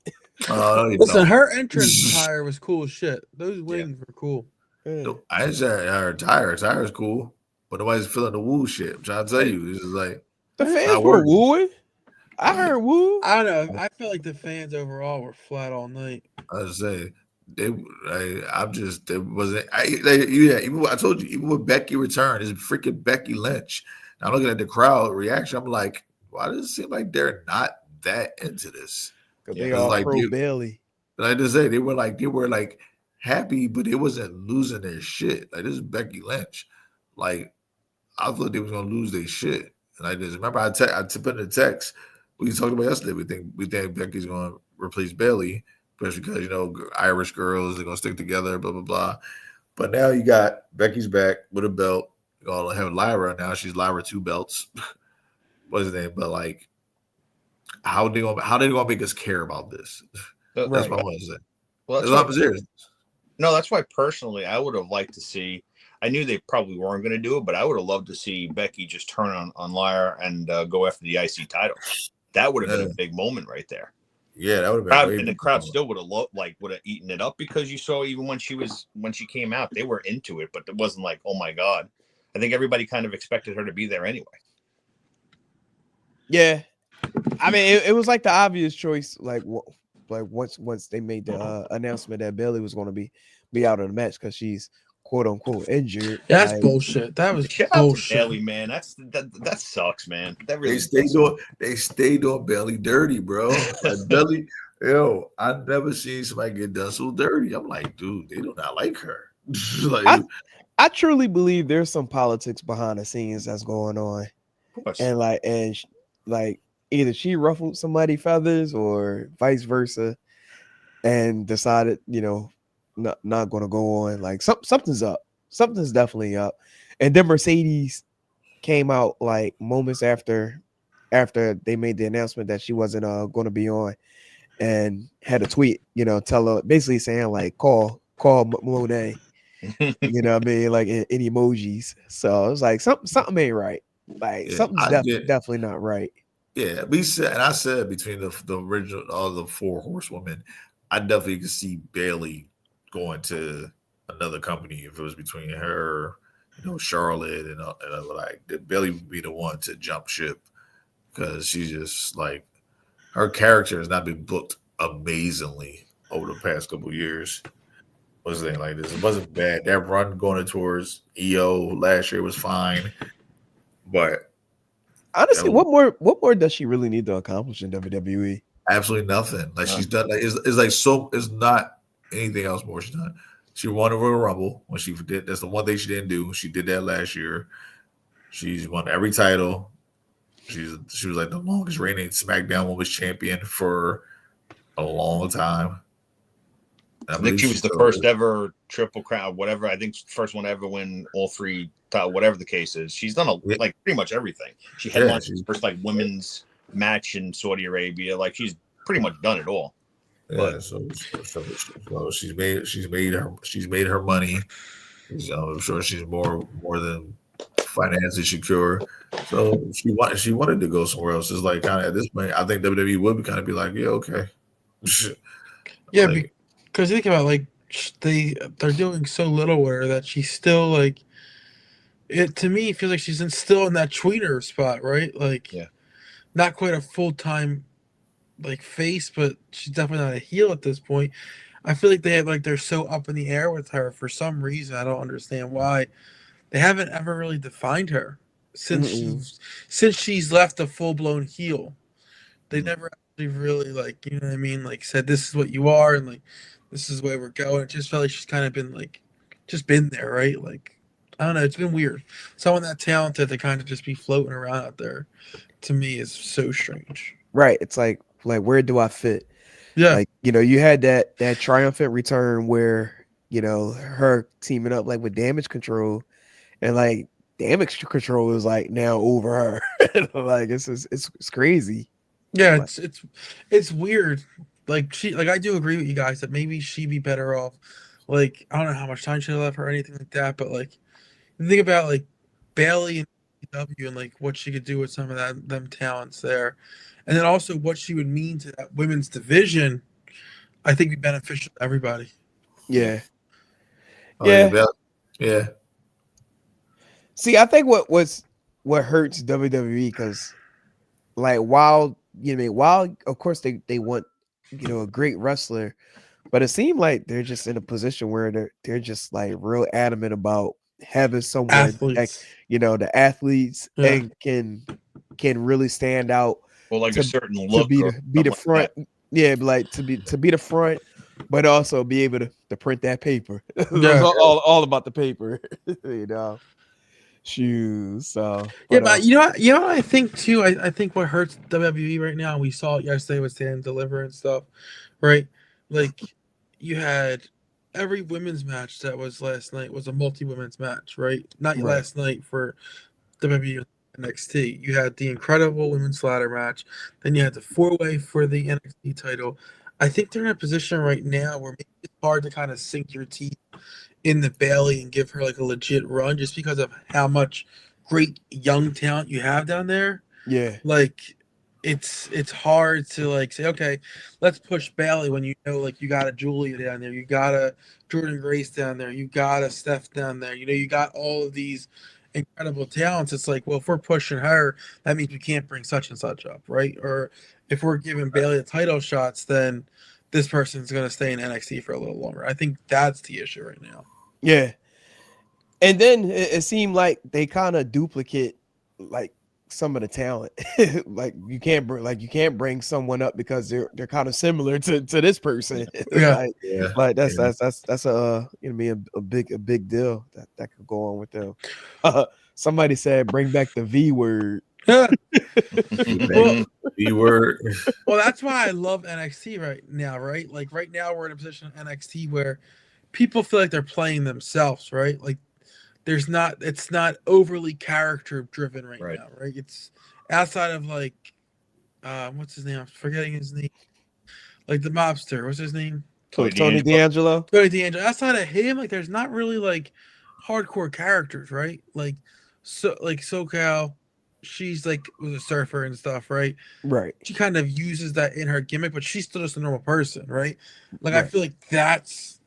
No, they Listen, don't. her entrance attire was cool as shit. Those wings were cool. Yeah. I just said her attire. Attire is cool, but nobody's feeling the woo shit. I'm trying to tell you, this is like The it's fans not were working. wooing. I heard woo. I don't know. I feel like the fans overall were flat all night. I say I'm just it wasn't. Yeah, even I told you, even with Becky return, is freaking Becky Lynch. Now looking at the crowd reaction, I'm like, why does it seem like they're not that into this? Because Yeah. they It's all like pro Bailey. like I just say, they were like happy, but it wasn't losing their shit. Like this is Becky Lynch. Like I thought they was gonna lose their shit. And I just remember I put in the text we talked about yesterday. We think Becky's gonna replace Bailey, especially because Irish girls they're gonna stick together, blah blah blah. But now you got Becky's back with a belt. You all have Lyra now. She's Lyra 2 belts. What's his name? But like, how they gonna make us care about this? That's Right. what I'm gonna say. Well, That's what I'm serious. No, that's why personally I would have liked to see. I knew they probably weren't going to do it, but I would have loved to see Becky just turn on Lyra and go after the IC title. That would have been a big moment right there. Yeah, that would have been way And the big crowd moment. still would have eaten it up because you saw even when she came out, they were into it, but it wasn't like, oh my god. I think everybody kind of expected her to be there anyway. Yeah. I mean, it was like the obvious choice. Like once they made the announcement that Bailey was going to be out of the match because she's quote unquote injured. That's like, bullshit. That was Shout out to bullshit. Bailey, man. That sucks, man. That really They stayed doing Bailey dirty, bro. Like Bailey, I never seen somebody get done so dirty. I'm like, dude, they do not like her. Like, I truly believe there's some politics behind the scenes that's going on, Of course. and like either she ruffled somebody's feathers or vice versa, and decided not going to go on. Like something's up. Something's definitely up. And then Mercedes came out like moments after they made the announcement that she wasn't going to be on, and had a tweet, tell her basically saying like call Monet. You know what I mean? Like in emojis. So it was like something ain't right. Like yeah, something's definitely not right. yeah. We said, and I said between the original, all the 4 horsewomen, I definitely could see Bailey going to another company if it was between her, Charlotte, and like Bailey would be the one to jump ship because she's just like her character has not been booked amazingly over the past couple of years. Was it like this? It wasn't bad. That run going towards EO last year was fine, but Honestly, what more does she really need to accomplish in WWE? absolutely nothing. Like she's done. Like it's like so. It's not anything else more she's done. She won the Royal Rumble when she did. That's the one thing she didn't do. She did that last year. She's won every title. She was like the longest reigning SmackDown Women's Champion for a long time. I think she was the first ever Triple Crown, whatever. I think first one to ever win all 3, whatever the case is. She's done like pretty much everything. She had first like women's match in Saudi Arabia. Like she's pretty much done it all. Yeah, so she's made her money. I'm sure she's more than financially secure. So she wanted to go somewhere else. It's like kind of at this point, I think WWE would kind of be like, yeah, okay, yeah, like, because think about like they're doing so little with her that she's still like it. To me, it feels like she's still in that tweener spot, right? Like, not quite a full-time like face, but she's definitely not a heel at this point. I feel like they're so up in the air with her for some reason. I don't understand why. They haven't ever really defined her since Mm-mm. she's left a full blown heel. They Mhm. never actually really like, you know what I mean, like said this is what you are and like this is where we're going. It just felt like she's kind of been like just been there, right? Like I don't know, it's been weird. Someone that talented to kind of just be floating around out there to me is so strange. Right. It's like where do I fit? Yeah. Like, you had that triumphant return where, her teaming up like with damage control, and like damage control is like now over her. Like it's crazy. Yeah, Like, it's weird. Like I do agree with you guys that maybe she'd be better off. Like I don't know how much time she left or anything like that, but like you think about like Bailey and W and like what she could do with some of them talents there, and then also what she would mean to that women's division. I think be beneficial to everybody. Yeah. yeah. Oh yeah, Yeah. yeah. See, I think what hurts WWE, because like while of course they want a great wrestler, but it seemed like they're just in a position where they're just like real adamant about having someone that Athletes. the athletes Yeah. and can really stand out Or like a to certain to look be or the something like front. that. Yeah, like to be the front, but also be able to print that paper. It's Yeah. all about the paper, shoes. So, Yeah, but but you know what I think too. I think what hurts WWE right now, and we saw it yesterday with Stand and Deliver and stuff, right? Like you had every women's match that was last night was a multi women's match, right? Not right, last night for WWE NXT. You had the incredible women's ladder match, then you had the 4-way for the NXT title. I think they're in a position right now where maybe it's hard to kind of sink your teeth in the Bailey and give her like a legit run just because of how much great young talent you have down there. yeah, Like it's hard to like say, okay, let's push Bailey when you know like you got a Julia down there, you got a Jordan Grace down there, you got a Steph down there, you got all of these incredible talents. It's like, well, if we're pushing her, that means we can't bring such and such up, right? Or if we're giving Bailey the title shots, then this person's gonna stay in NXT for a little longer. I think that's the issue right now. yeah. And then it seemed like they kind of duplicate like some of the talent. Like you can't bring someone up because they're kind of similar to this person. Yeah. like Yeah. like that's Yeah. that's a big deal that could go on with them. Somebody said bring back the V word. Well, B word. well, that's why I love NXT right now, right? Like right now we're in a position in NXT where people feel like they're playing themselves, right? Like it's not overly character driven right Right. now, right? It's outside of like what's his name? I'm forgetting his name. Like the mobster, what's his name? Tony Tony D'Angelo. D'Angelo. Tony D'Angelo. Outside of him, like there's not really like hardcore characters, right? Like SoCal, she's like was a surfer and stuff, right? Right. She kind of uses that in her gimmick, but she's still just a normal person, right? Like I Right. feel like that's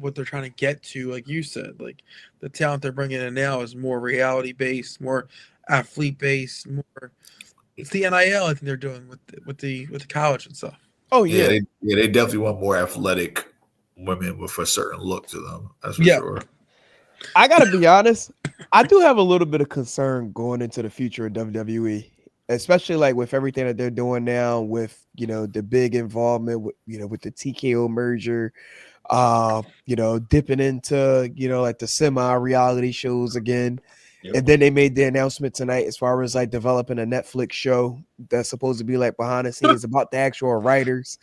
what they're trying to get to, like you said. Like the talent they're bringing in now is more reality based, more athlete based, more. It's the NIL I think they're doing with the college and stuff. Oh Yeah, yeah. they definitely want more athletic women with a certain look to them. That's for Yeah. sure. I gotta be honest. I do have a little bit of concern going into the future of WWE, especially like with everything that they're doing now, with the big involvement with with the TKO merger, dipping into like the semi-reality shows again. Yep. And then they made the announcement tonight as far as like developing a Netflix show that's supposed to be like behind the scenes about the actual writers.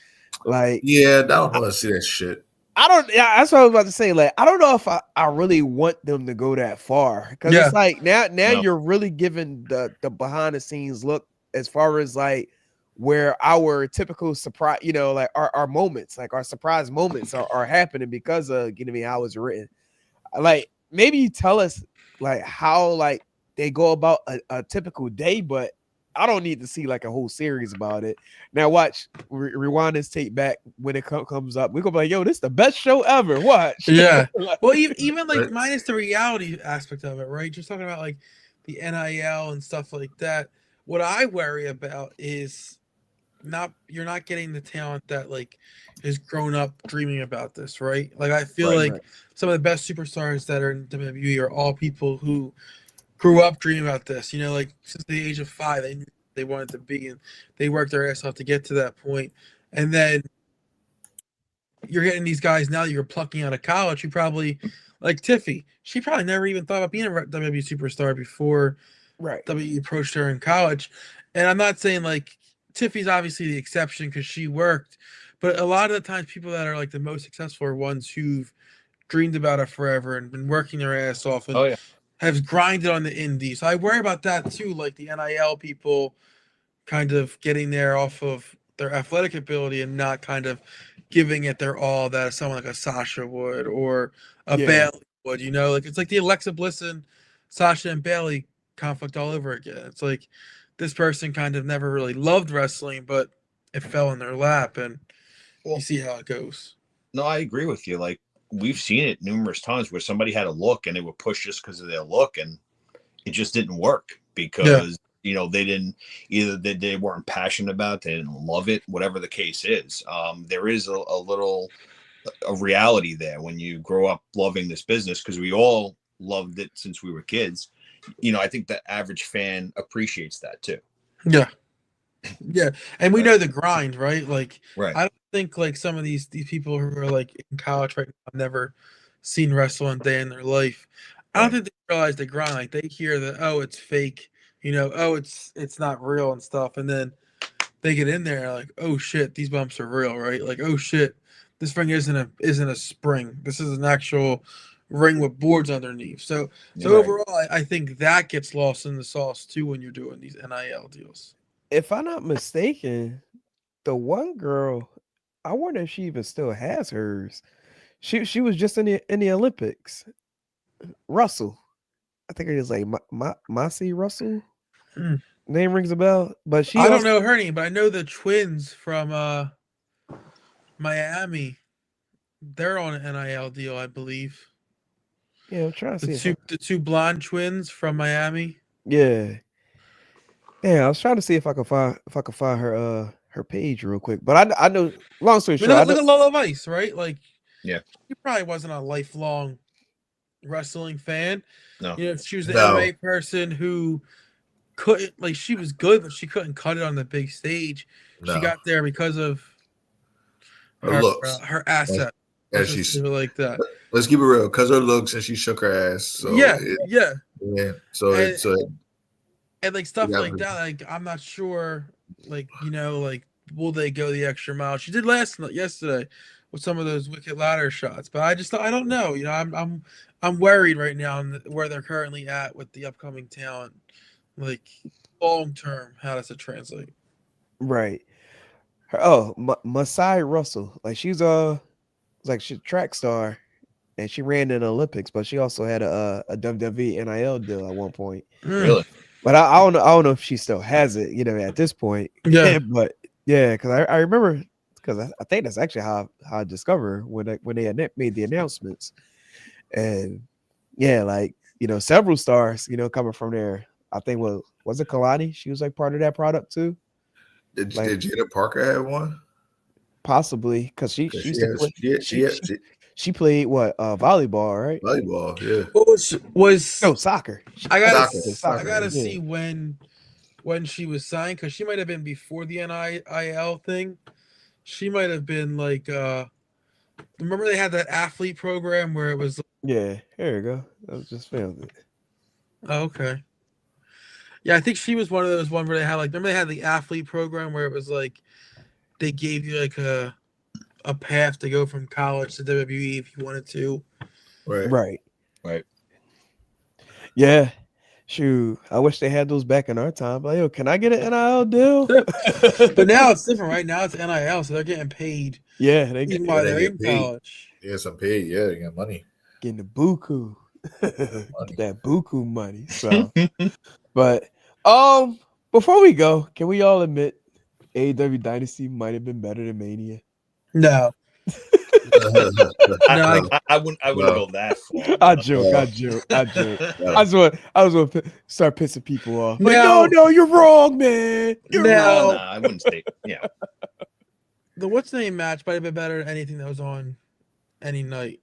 Like Yeah, I don't want to see that shit. I don't. Yeah, that's what I was about to say. Like, I don't know if I really want them to go that far, because Yeah. it's like now No. you're really giving the behind the scenes look as far as like where our typical surprise, like our moments, like our surprise moments are happening because of how it's written. Like maybe you tell us like how like they go about a typical day, but I don't need to see like a whole series about it. Now watch, rewind this tape back when it comes up. We're gonna be like, yo, this is the best show ever. Watch. Yeah. Like, Well, even like Right. minus the reality aspect of it, right? Just talking about like the NIL and stuff like that. What I worry about is you're not getting the talent that like has grown up dreaming about this, right? Like I feel Right. like some of the best superstars that are in WWE are all people who grew up dreaming about this. You know, like since the age of 5, they knew they wanted to be, and they worked their ass off to get to that point. And then you're getting these guys now that you're plucking out of college. You probably like Tiffy. She probably never even thought about being a WWE superstar before Right. WWE approached her in college. And I'm not saying like Tiffy's obviously the exception because she worked, but a lot of the times people that are like the most successful are ones who've dreamed about it forever and been working their ass off and Oh yeah. have grinded on the indies. So I worry about that too, like the NIL people kind of getting there off of their athletic ability and not kind of giving it their all that someone like a Sasha would or a Yeah. Bailey would, you know, like it's like the Alexa Bliss and Sasha and Bailey conflict all over again. It's like this person kind of never really loved wrestling, but it fell in their lap and you Well, see how it goes. no, I agree with you. Like we've seen it numerous times where somebody had a look and they were pushed just because of their look, and it just didn't work Yeah. because they didn't either they weren't passionate about it, they didn't love it, whatever the case is. There is a little a reality there when you grow up loving this business because we all loved it since we were kids. I think the average fan appreciates that too. Yeah. Yeah. And we Right. know the grind, right? Like Right. I don't think like some of these people who are like in college right now have never seen wrestling a day in their life. I don't Right. think they realize the grind. Like they hear that, oh, it's fake, oh, it's not real and stuff, and then they get in there like, oh shit, these bumps are real, right? Like, oh shit, this ring isn't a spring. This is an actual ring with boards underneath. So Right. overall, I think that gets lost in the sauce too when you're doing these NIL deals. If I'm not mistaken, the one girl, I wonder if she even still has hers. She was just in the Olympics. Russell, I think it is like Massey Russell. Hmm. Name rings a bell, but she I don't also know her name, but I know the twins from Miami. They're on an NIL deal, I believe. yeah. I'm trying to see The two blonde twins from Miami. yeah. Yeah, I was trying to see if I could find her page real quick. But I know long story I mean, short, I look know at Lola Vice, right? Like, Yeah. she probably wasn't a lifelong wrestling fan. No. She was the No. MMA person who couldn't, like, she was good, but she couldn't cut it on the big stage. She No. got there because of Her looks. her asset. Yeah, Let's just leave it like that. Let's keep it real, because her looks and she shook her ass. So yeah. And like stuff like that, like I'm not sure, like like will they go the extra mile? She did yesterday with some of those wicked ladder shots, but I don't know. I'm worried right now where they're currently at with the upcoming talent, like long term. How does it translate? right. Masai Russell, like she's she's a track star, and she ran in the Olympics, but she also had a WWE NIL deal at one point. Really? But I don't know. I don't know if she still has it, at this point. Yeah. But yeah, because I remember because I think that's actually how I discovered her when they made the announcements, and yeah, like several stars, coming from there. I think was it Kalani? She was like part of that product too. Did Jada Parker have one? Possibly because she used to play. She played what volleyball, right? Volleyball, yeah. No, soccer. I Soccer. gotta see when she was signed, because she might have been before the NIL thing. She might have been like remember they had that athlete program where it was yeah. Here we go. I just found it. Oh, okay. Yeah, I think she was one of those where they had remember they had the athlete program where it was like they gave you like a path to go from college to WWE if you wanted to. Right. Right. Yeah. Shoot, I wish they had those back in our time. Like, yo, can I get an NIL deal? But now it's different, right? Now it's NIL, so they're getting paid. Yeah, they even while they're in college. Yeah, some paid. Yeah, they got money. Getting the buku. Get that buku money. So, but before we go, can we all admit AEW Dynasty might have been better than Mania? No. No, I wouldn't go that far. I but- joke. I joke. I was going to start pissing people off. Like, Now- no, you're wrong, man. You're Now- wrong. I wouldn't say. Yeah, the what's the name match might have been better than anything that was on any night.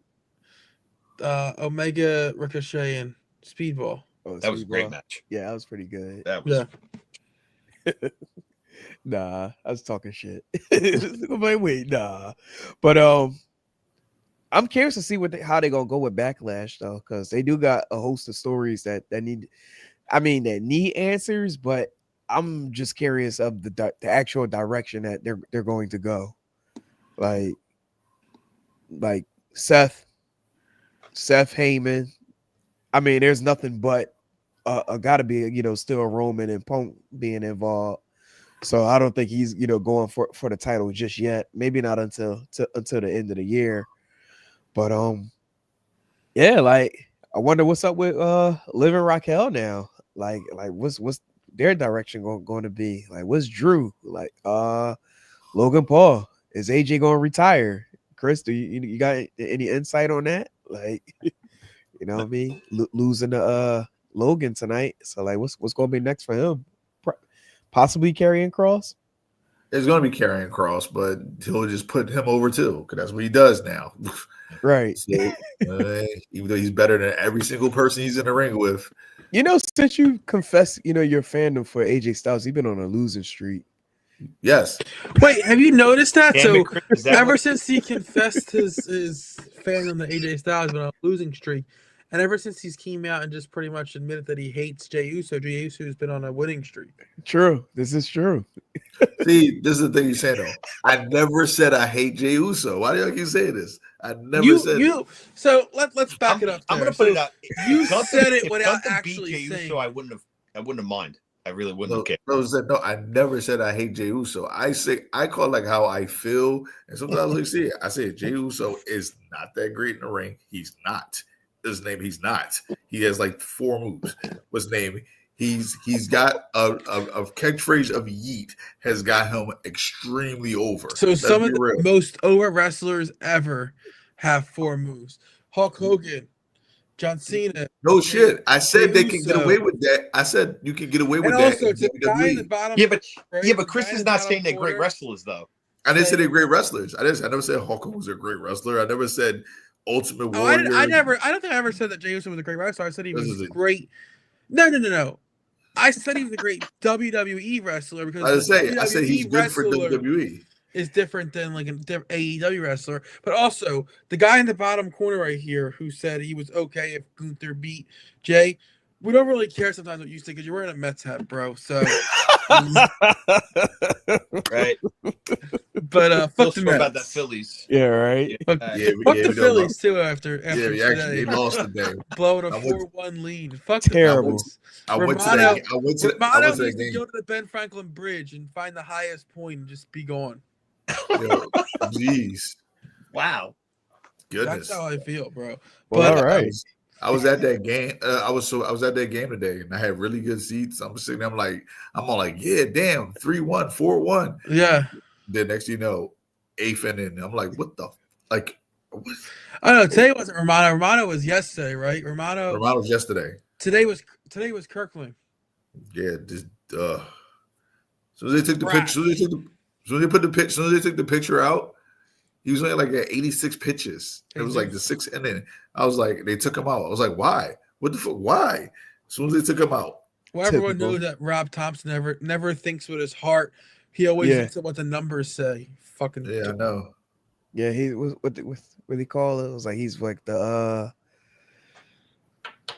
Omega, Ricochet, and Speedball. Oh, that was a great Speedball. match. Yeah, that was pretty good. That was. Yeah. Nah, I was talking shit. Wait, nah. But I'm curious to see how they gonna go with Backlash though, because they do got a host of stories that need. I mean, that need answers, but I'm just curious of the actual direction that they're going to go. Like Seth Heyman. I mean, there's nothing but got to be still Roman and Punk being involved. So I don't think he's going for the title just yet. Maybe not until the end of the year. But yeah, like I wonder what's up with Liv and Raquel now. Like what's their direction going to be? Like what's Drew? Like Logan Paul, is AJ going to retire? Chris, do you got any insight on that? Like you know what I mean? Losing to Logan tonight. So like what's going to be next for him? Possibly Karrion Kross. It's going to be Karrion Kross, but he'll just put him over too, because that's what he does now. Right. So, even though he's better than every single person he's in the ring with. Since you confessed, your fandom for AJ Styles, he's been on a losing streak. Yes. Wait, have you noticed that? Damn So it, Chris, is that ever what- since he confessed his fandom to AJ Styles been on a losing streak, and ever since he's came out and just pretty much admitted that he hates Jey Uso's been on a winning streak. True. This is true. See, this is the thing you say though. I never said I hate Jey Uso. Why do y'all keep saying this? I never said it. So let's back it up. I'm there. gonna put So it out. You If Gunther- said it if without Gunther beat actually Jey saying. Uso, I wouldn't have mind. I really wouldn't have cared. No, I never said I hate Jey Uso. I call it like how I feel, and sometimes I see it. I say Jey Uso is not that great in the ring. He's not. His name, he's not. He has like 4 moves. What's his name? He's got a catchphrase of yeet has got him extremely over. So Let's some be of the real. most over wrestlers ever have 4 moves. Hulk Hogan, John Cena. No shit. I said they can get Uso. away with that. I said you can get away with And that also in to the guy in the WWE. bottom. Yeah, but right, yeah, but the Chris guy in is the not bottom saying they're great corner, wrestlers though. I didn't say they're great wrestlers. I never said Hulk Hogan was a great wrestler. I never said Ultimate Oh, Warrior. I don't think I ever said that Jey Uso was a great wrestler. I said he This was is a- great. No. I said he was a great WWE wrestler because I the said he's WWE good for E. wrestler WWE. is different than like an AEW wrestler. But also the guy in the bottom corner right here who said he was okay if Gunther beat Jay. We don't really care sometimes what you say because you're wearing a Mets hat, bro. So, Right? but Feel fuck the sore about that Mets. Phillies. Yeah, right. Fuck, Yeah, fuck we the know Phillies too after Yeah, today. they lost today. Blowing a I went- 4-1 lead. Fuck Terrible. the Phillies. I went to Romano- that. I went to Romano that needs to game. go to the Ben Franklin Bridge and find the highest point and just be gone. Yo, jeez, Wow. goodness. That's how I feel, bro. Well, But all right. I was at that game. I was at that game today, and I had really good seats. I'm sitting there. I'm all like, yeah, damn, 3-1, 4-1. yeah, Then next thing you know, 8th inning. I'm like, what the like? What? I don't know. Today wasn't Romano. Romano was yesterday, right? Romano. Romano was yesterday. Today was Kirkland. Yeah, just so they took the Crap. picture. So they took the picture out. He was only like at 86 pitches. It was like the 6th inning. I was like, they took him out. I was like, why? What the fuck? Why? As soon as they took him out. Well, everyone Typical. knows that Rob Thompson never thinks with his heart. He always Yeah. looks at what the numbers say. Fucking Yeah, I know. Yeah, he was what they call it. It was like he's like the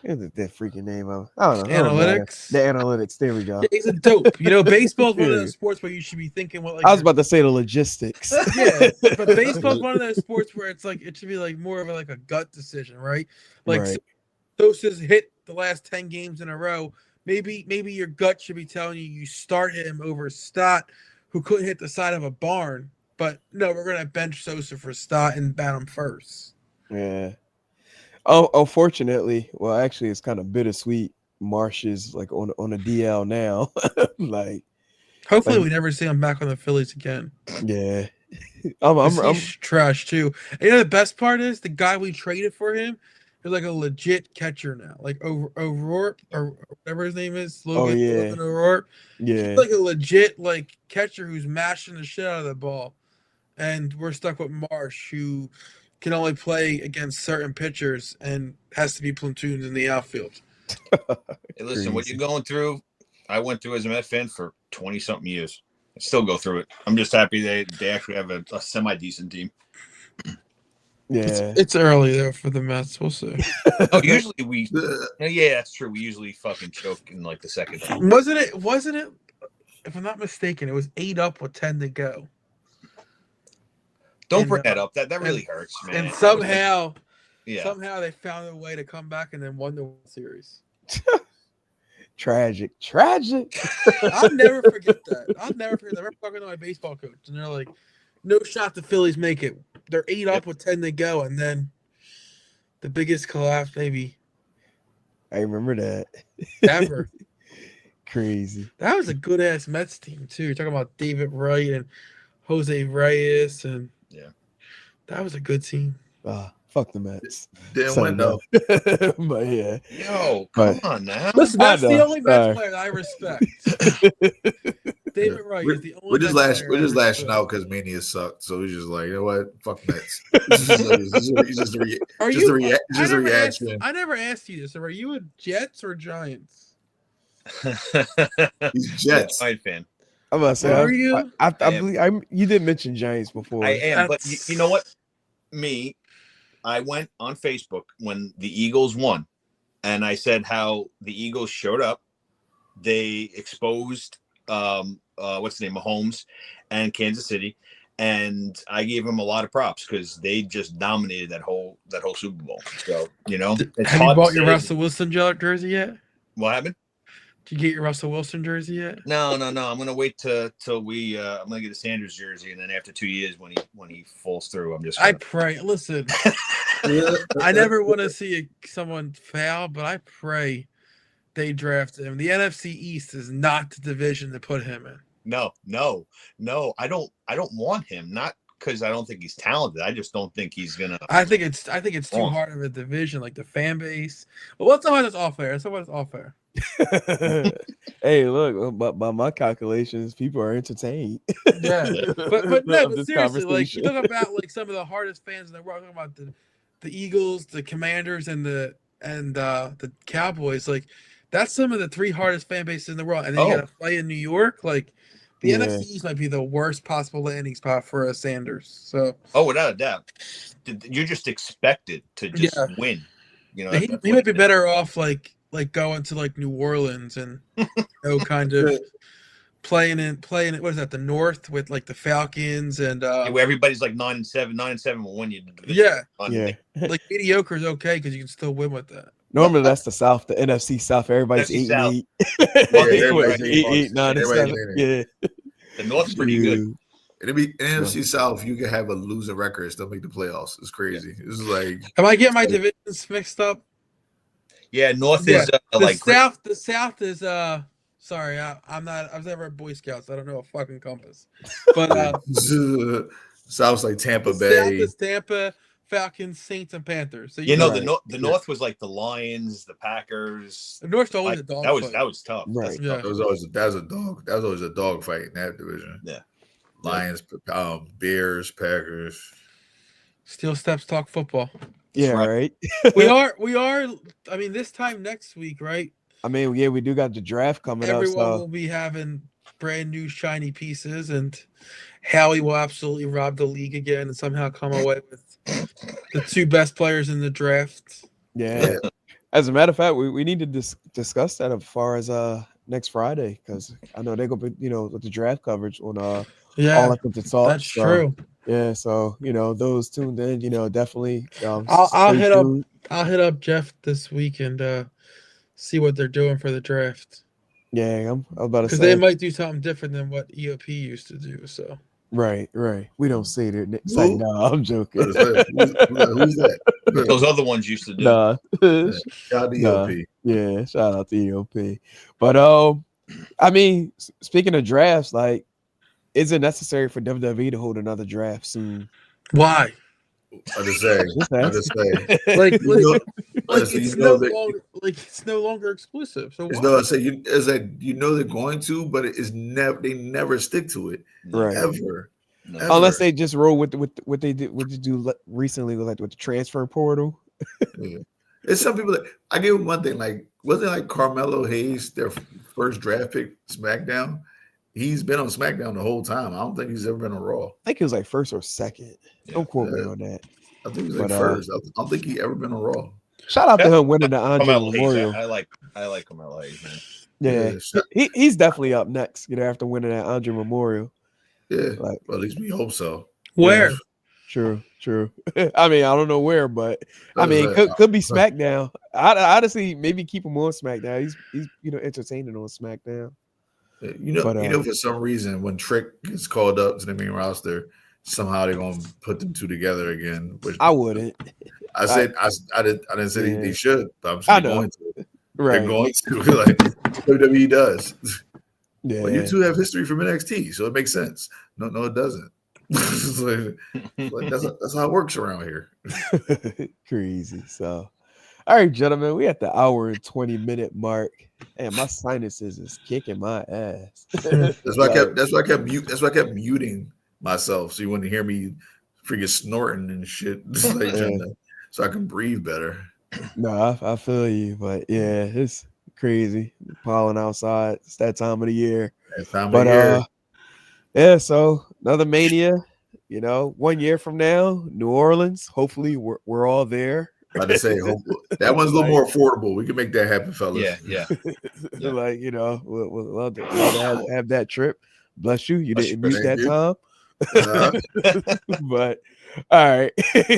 that freaking name of I don't know. it don't matter. Analytics. The analytics. There we go. Yeah, he's a dope. Baseball's one of Yeah. those sports where you should be thinking what like I was about to say the logistics. yeah, but baseball's one of those sports where it's like it should be like more of a, like a gut decision, right? Like Right. Sosa's hit the last 10 games in a row. Maybe your gut should be telling you start him over Stott, who couldn't hit the side of a barn. But no, we're gonna bench Sosa for Stott and bat him first. Yeah. Oh, unfortunately, well, actually, it's kind of bittersweet. Marsh is like on a DL now. Like, Hopefully, Like- we never see him back on the Phillies again. yeah, He's trash too. And you know the best part is the guy we traded for him is like a legit catcher now. Like O'Rourke or whatever his name is, Oh yeah, Logan O'Rourke. He's yeah. like a legit like catcher who's mashing the shit out of the ball. And we're stuck with Marsh, who can only play against certain pitchers and has to be platooned in the outfield. Hey, listen, what you're going through, I went through as a Met fan for 20-something years. I still go through it. I'm just happy they actually have a semi-decent team. Yeah. It's early, though, for the Mets. We'll see. Oh, usually we – yeah, that's true. We usually fucking choke in, like, the second. Wasn't it, if I'm not mistaken, it was 8 up with 10 to go. Don't bring that up. That really hurts, man. And somehow they found a way to come back and then won the World Series. Tragic. I'll never forget that. I remember talking to my baseball coach, and they're like, "No shot the Phillies make it. They're 8 up with 10 to go, and then the biggest collapse, maybe." I remember that. Ever. Crazy. That was a good ass Mets team too. You're talking about David Wright and Jose Reyes, and that was a good team. Fuck the Mets. Didn't win though. But yeah. Yo, come on now. Listen, that's the only Mets player that I respect. David Wright is the only. We're just lashing out because Mania sucked. So we're just like, you know what? Fuck Mets. It's just a reaction. I never asked you this. Are you a Jets or Giants? He's Jets. Giant fan. I'm about to say, are you? I believe you did mention Giants before. I am, but you know what? I went on Facebook when the Eagles won, and I said how the Eagles showed up. They exposed what's the name, Mahomes and Kansas City, and I gave them a lot of props because they just dominated that whole Super Bowl. So have you bought your Russell Wilson jersey yet? What happened? Did you get your Russell Wilson jersey yet? No. I'm gonna wait till we. I'm gonna get a Sanders jersey, and then after 2 years, when he falls through, I'm just. I pray. Listen, I never want to see someone fail, but I pray they draft him. The NFC East is not the division to put him in. No. I don't want him. Not because I don't think he's talented. I just don't think he's gonna. I think it's too hard of a division, like the fan base. But let's talk about this off air. Hey, look, but by my calculations, people are entertained. Yeah, but seriously, like you talk about like some of the hardest fans in the world. Talking about the Eagles, the Commanders, and the Cowboys. Like that's some of the 3 hardest fan bases in the world. And then you got to play in New York. Like the NFC East might be the worst possible landing spot for a Sanders. So without a doubt, you're just expected to just win. He might be better off like going to like New Orleans and kind of playing it. What is that? The North with like the Falcons and where everybody's like 9-7. 9-7 will win you the division. Yeah. Like mediocre is okay because you can still win with that. Normally that's the South, the NFC South. Everybody's 8-8. 8, 9, and 7. Yeah. The North's pretty good. It'll be NFC South. You can have a losing record, still make the playoffs. It's crazy. This is like. Am I getting my divisions mixed up? Yeah, North is South. The South is sorry, I'm not. I was never a Boy Scouts. So I don't know a fucking compass. But South's like Tampa Bay. South is Tampa, Falcons, Saints, and Panthers. So the North was like the Lions, the Packers. The North's always a dog. That was tough. Right. That was always a dog fight in that division. Yeah. Lions, Bears, Packers. Steel Steps talk football. Yeah, right. we are. I mean, this time next week, right? I mean, we do got the draft coming up. Everyone will be having brand new shiny pieces, and Howie will absolutely rob the league again and somehow come away with the 2 best players in the draft. Yeah. As a matter of fact, we need to discuss that as far as next Friday because I know they're gonna be with the draft coverage on all up to talk. That's true. Yeah, so those tuned in, definitely. I'll hit up Jeff this week and see what they're doing for the draft. Yeah, I'm about to say because they might do something different than what EOP used to do. So right. We don't say it. It's like, no, I'm joking. Who's that? Those other ones used to do. Nah. Shout out to EOP. Yeah, shout out to EOP. But I mean, speaking of drafts, like is it necessary for WWE to hold another draft soon? Why? I just say, Just I asking. just say, Like, you know, like listen, it's you know no that longer it's no longer exclusive. So it's why? no, I say you as that you know they're going to, but it is never they never stick to it Right. ever. No. Ever. Unless they just roll with what they did, what they do recently with the transfer portal. Yeah. It's some people that I give them one thing. Like, wasn't it like Carmelo Hayes, their first draft pick, SmackDown? He's been on SmackDown the whole time. I don't think he's ever been on Raw. I think it was like first or second. Don't quote me on that. I think he's But, like first. I don't think he ever been on Raw. Shout out to him winning the Andre Carmelo Hayes. Memorial. I like Carmelo Hayes, man. Yeah, he's definitely up next. After winning that Andre Memorial. Yeah, Like, well, at least we hope so. Where? True. I mean, I don't know where, but I mean, Like, could be SmackDown. I honestly maybe keep him on SmackDown. He's entertaining on SmackDown. But, for some reason, when Trick gets called up to the main roster, somehow they're gonna put them two together again. Which I wouldn't. I said I didn't say they should, but I'm I saying know. going to. Right. They're going to like WWE does. Yeah. Well, you two have history from NXT, so it makes sense. No, it doesn't. That's how it works around here. Crazy. So, all right, gentlemen, we at the hour and 20-minute mark, and my sinuses is kicking my ass. That's why I kept muting myself so you wouldn't hear me freaking snorting and shit, so I can breathe better. No, I feel you, but yeah, it's crazy. Pollen outside. It's that time of the year. Yeah, so another Mania, 1 year from now, New Orleans. Hopefully we're all there. About to say, that one's a little more affordable. We can make that happen, fellas. Yeah. Like, we'll love to have that trip. Bless you. You didn't mute that time. But all right,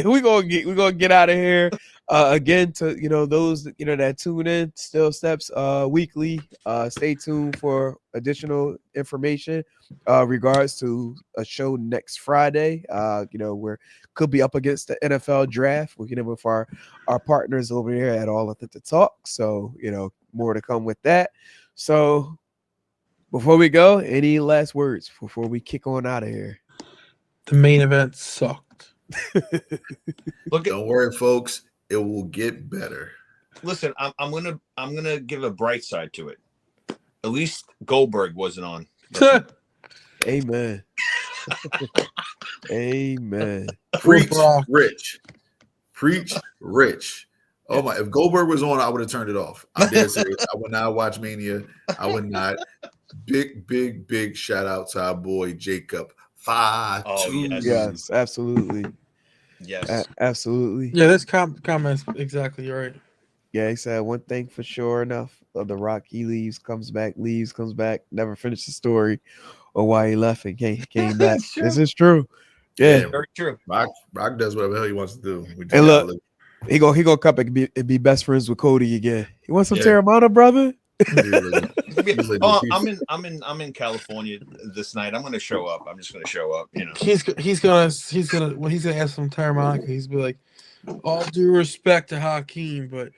we're gonna get out of here. Again, to those that tune in, Still Steps weekly. Stay tuned for additional information regards to a show next Friday. Where could be up against the NFL draft. We're getting with our partners over here at All Authentic Talk. So more to come with that. So before we go, any last words before we kick on out of here? The main event sucked. Don't worry, folks. It will get better. Listen, I'm gonna give a bright side to it. At least Goldberg wasn't on. Amen. Amen. Preach, Rich. Oh my! If Goldberg was on, I would have turned it off. I'm dead serious. I would not watch Mania. I would not. Big shout out to our boy Jacob. Yes, absolutely. Yes, absolutely. Yeah, this comment's exactly right. Yeah, he said one thing for sure enough. Of The Rock, he leaves, comes back, never finished the story or why he left and came back. This is true. Yeah, very true. Rock does whatever the hell he wants to do. And look, he gonna come back and be best friends with Cody again. You want some Terramana, brother? I'm in California this night. I'm gonna show up. I'm just gonna show up. He's gonna ask some Terramana. He's be like, all due respect to Hakeem, but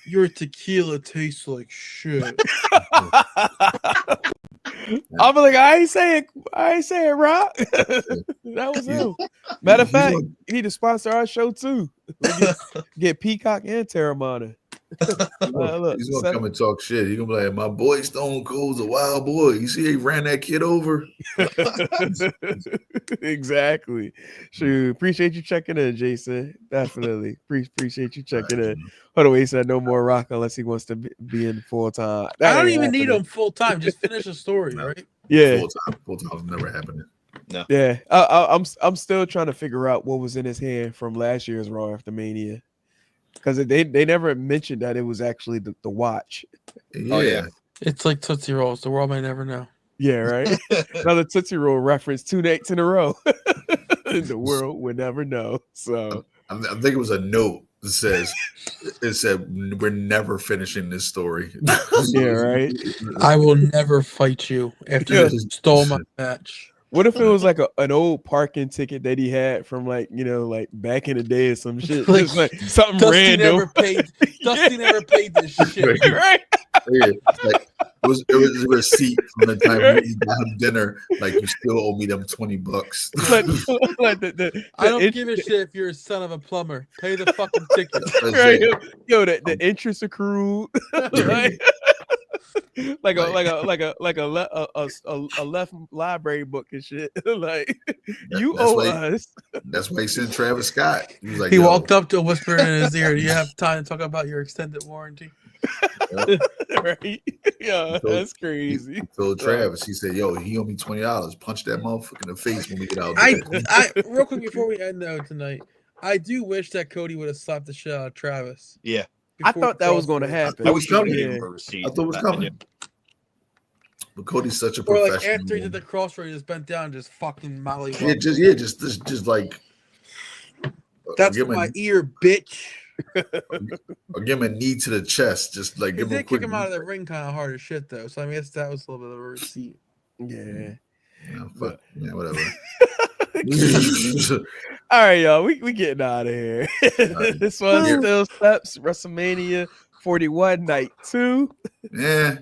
your tequila tastes like shit. I'll be like, I ain't saying Rock. That was him. Matter of fact, you need to sponsor our show too. Get Peacock and Terramana. He's gonna come and talk shit. He's gonna be like, my boy Stone Cold's a wild boy. You see he ran that kid over. Exactly. Sure. Appreciate you checking in, Jason. Definitely. Appreciate you checking in. Hold on, he said no more Rock unless he wants to be in full time. I don't even need him full time. Just finish the story, right? Yeah. Full time's never happening. No. Yeah. I'm still trying to figure out what was in his hand from last year's Raw after Mania. Because they never mentioned that it was actually the watch. Yeah. Oh, yeah. It's like Tootsie Rolls. The world may never know. Yeah, right? Another Tootsie Roll reference 2 nights in a row. The world would never know. So I think it was a note that said, we're never finishing this story. Yeah, right? I will never fight you after you stole my match. What if it was like an old parking ticket that he had from like like back in the day or some shit? Like, Just like something Dusty random. never paid. Dusty never paid this shit. Right. Yeah, like it was a receipt from the time you got him dinner. Like you still owe me them $20. Like the I don't give a shit if you're a son of a plumber. Pay the fucking ticket. right, the interest accrued. like a left library book and shit. Like you that's owe why- us. That's why he sent Travis Scott. He was like, He yo, walked up to him, whispered in his ear, "Do you have time to talk about your extended warranty?" Right? Yeah, that's crazy. He told Travis, he said, yo, he owe me $20. Punch that motherfucker in the face when we get out I there. real quick before we end though tonight, I do wish that Cody would have slapped the shit out of Travis. Yeah. I thought that was going to happen. I wish he would have Yeah. given him a receipt. I thought it was coming. But Cody's such a Or like professional. after he did the crossroad, he just bent down and just fucking molly. Yeah, just like That's give him my ear, bitch. or give him a knee to the chest. Just like He give him a did quick kick him out of the ring kind of hard as shit though. So I mean, that was a little bit of a receipt. Yeah. Fuck, yeah, whatever. All right, y'all. We getting out of here. This one still steps WrestleMania 41 night 2. Yeah.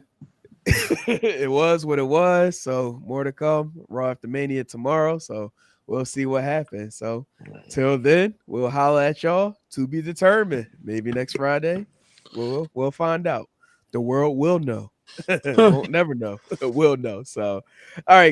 It was what it was. So more to come. Raw after Mania tomorrow. So we'll see what happens. So till then, we'll holler at y'all to be determined. Maybe next Friday, we'll find out. The world will know. Won't never know. We'll know. So all right.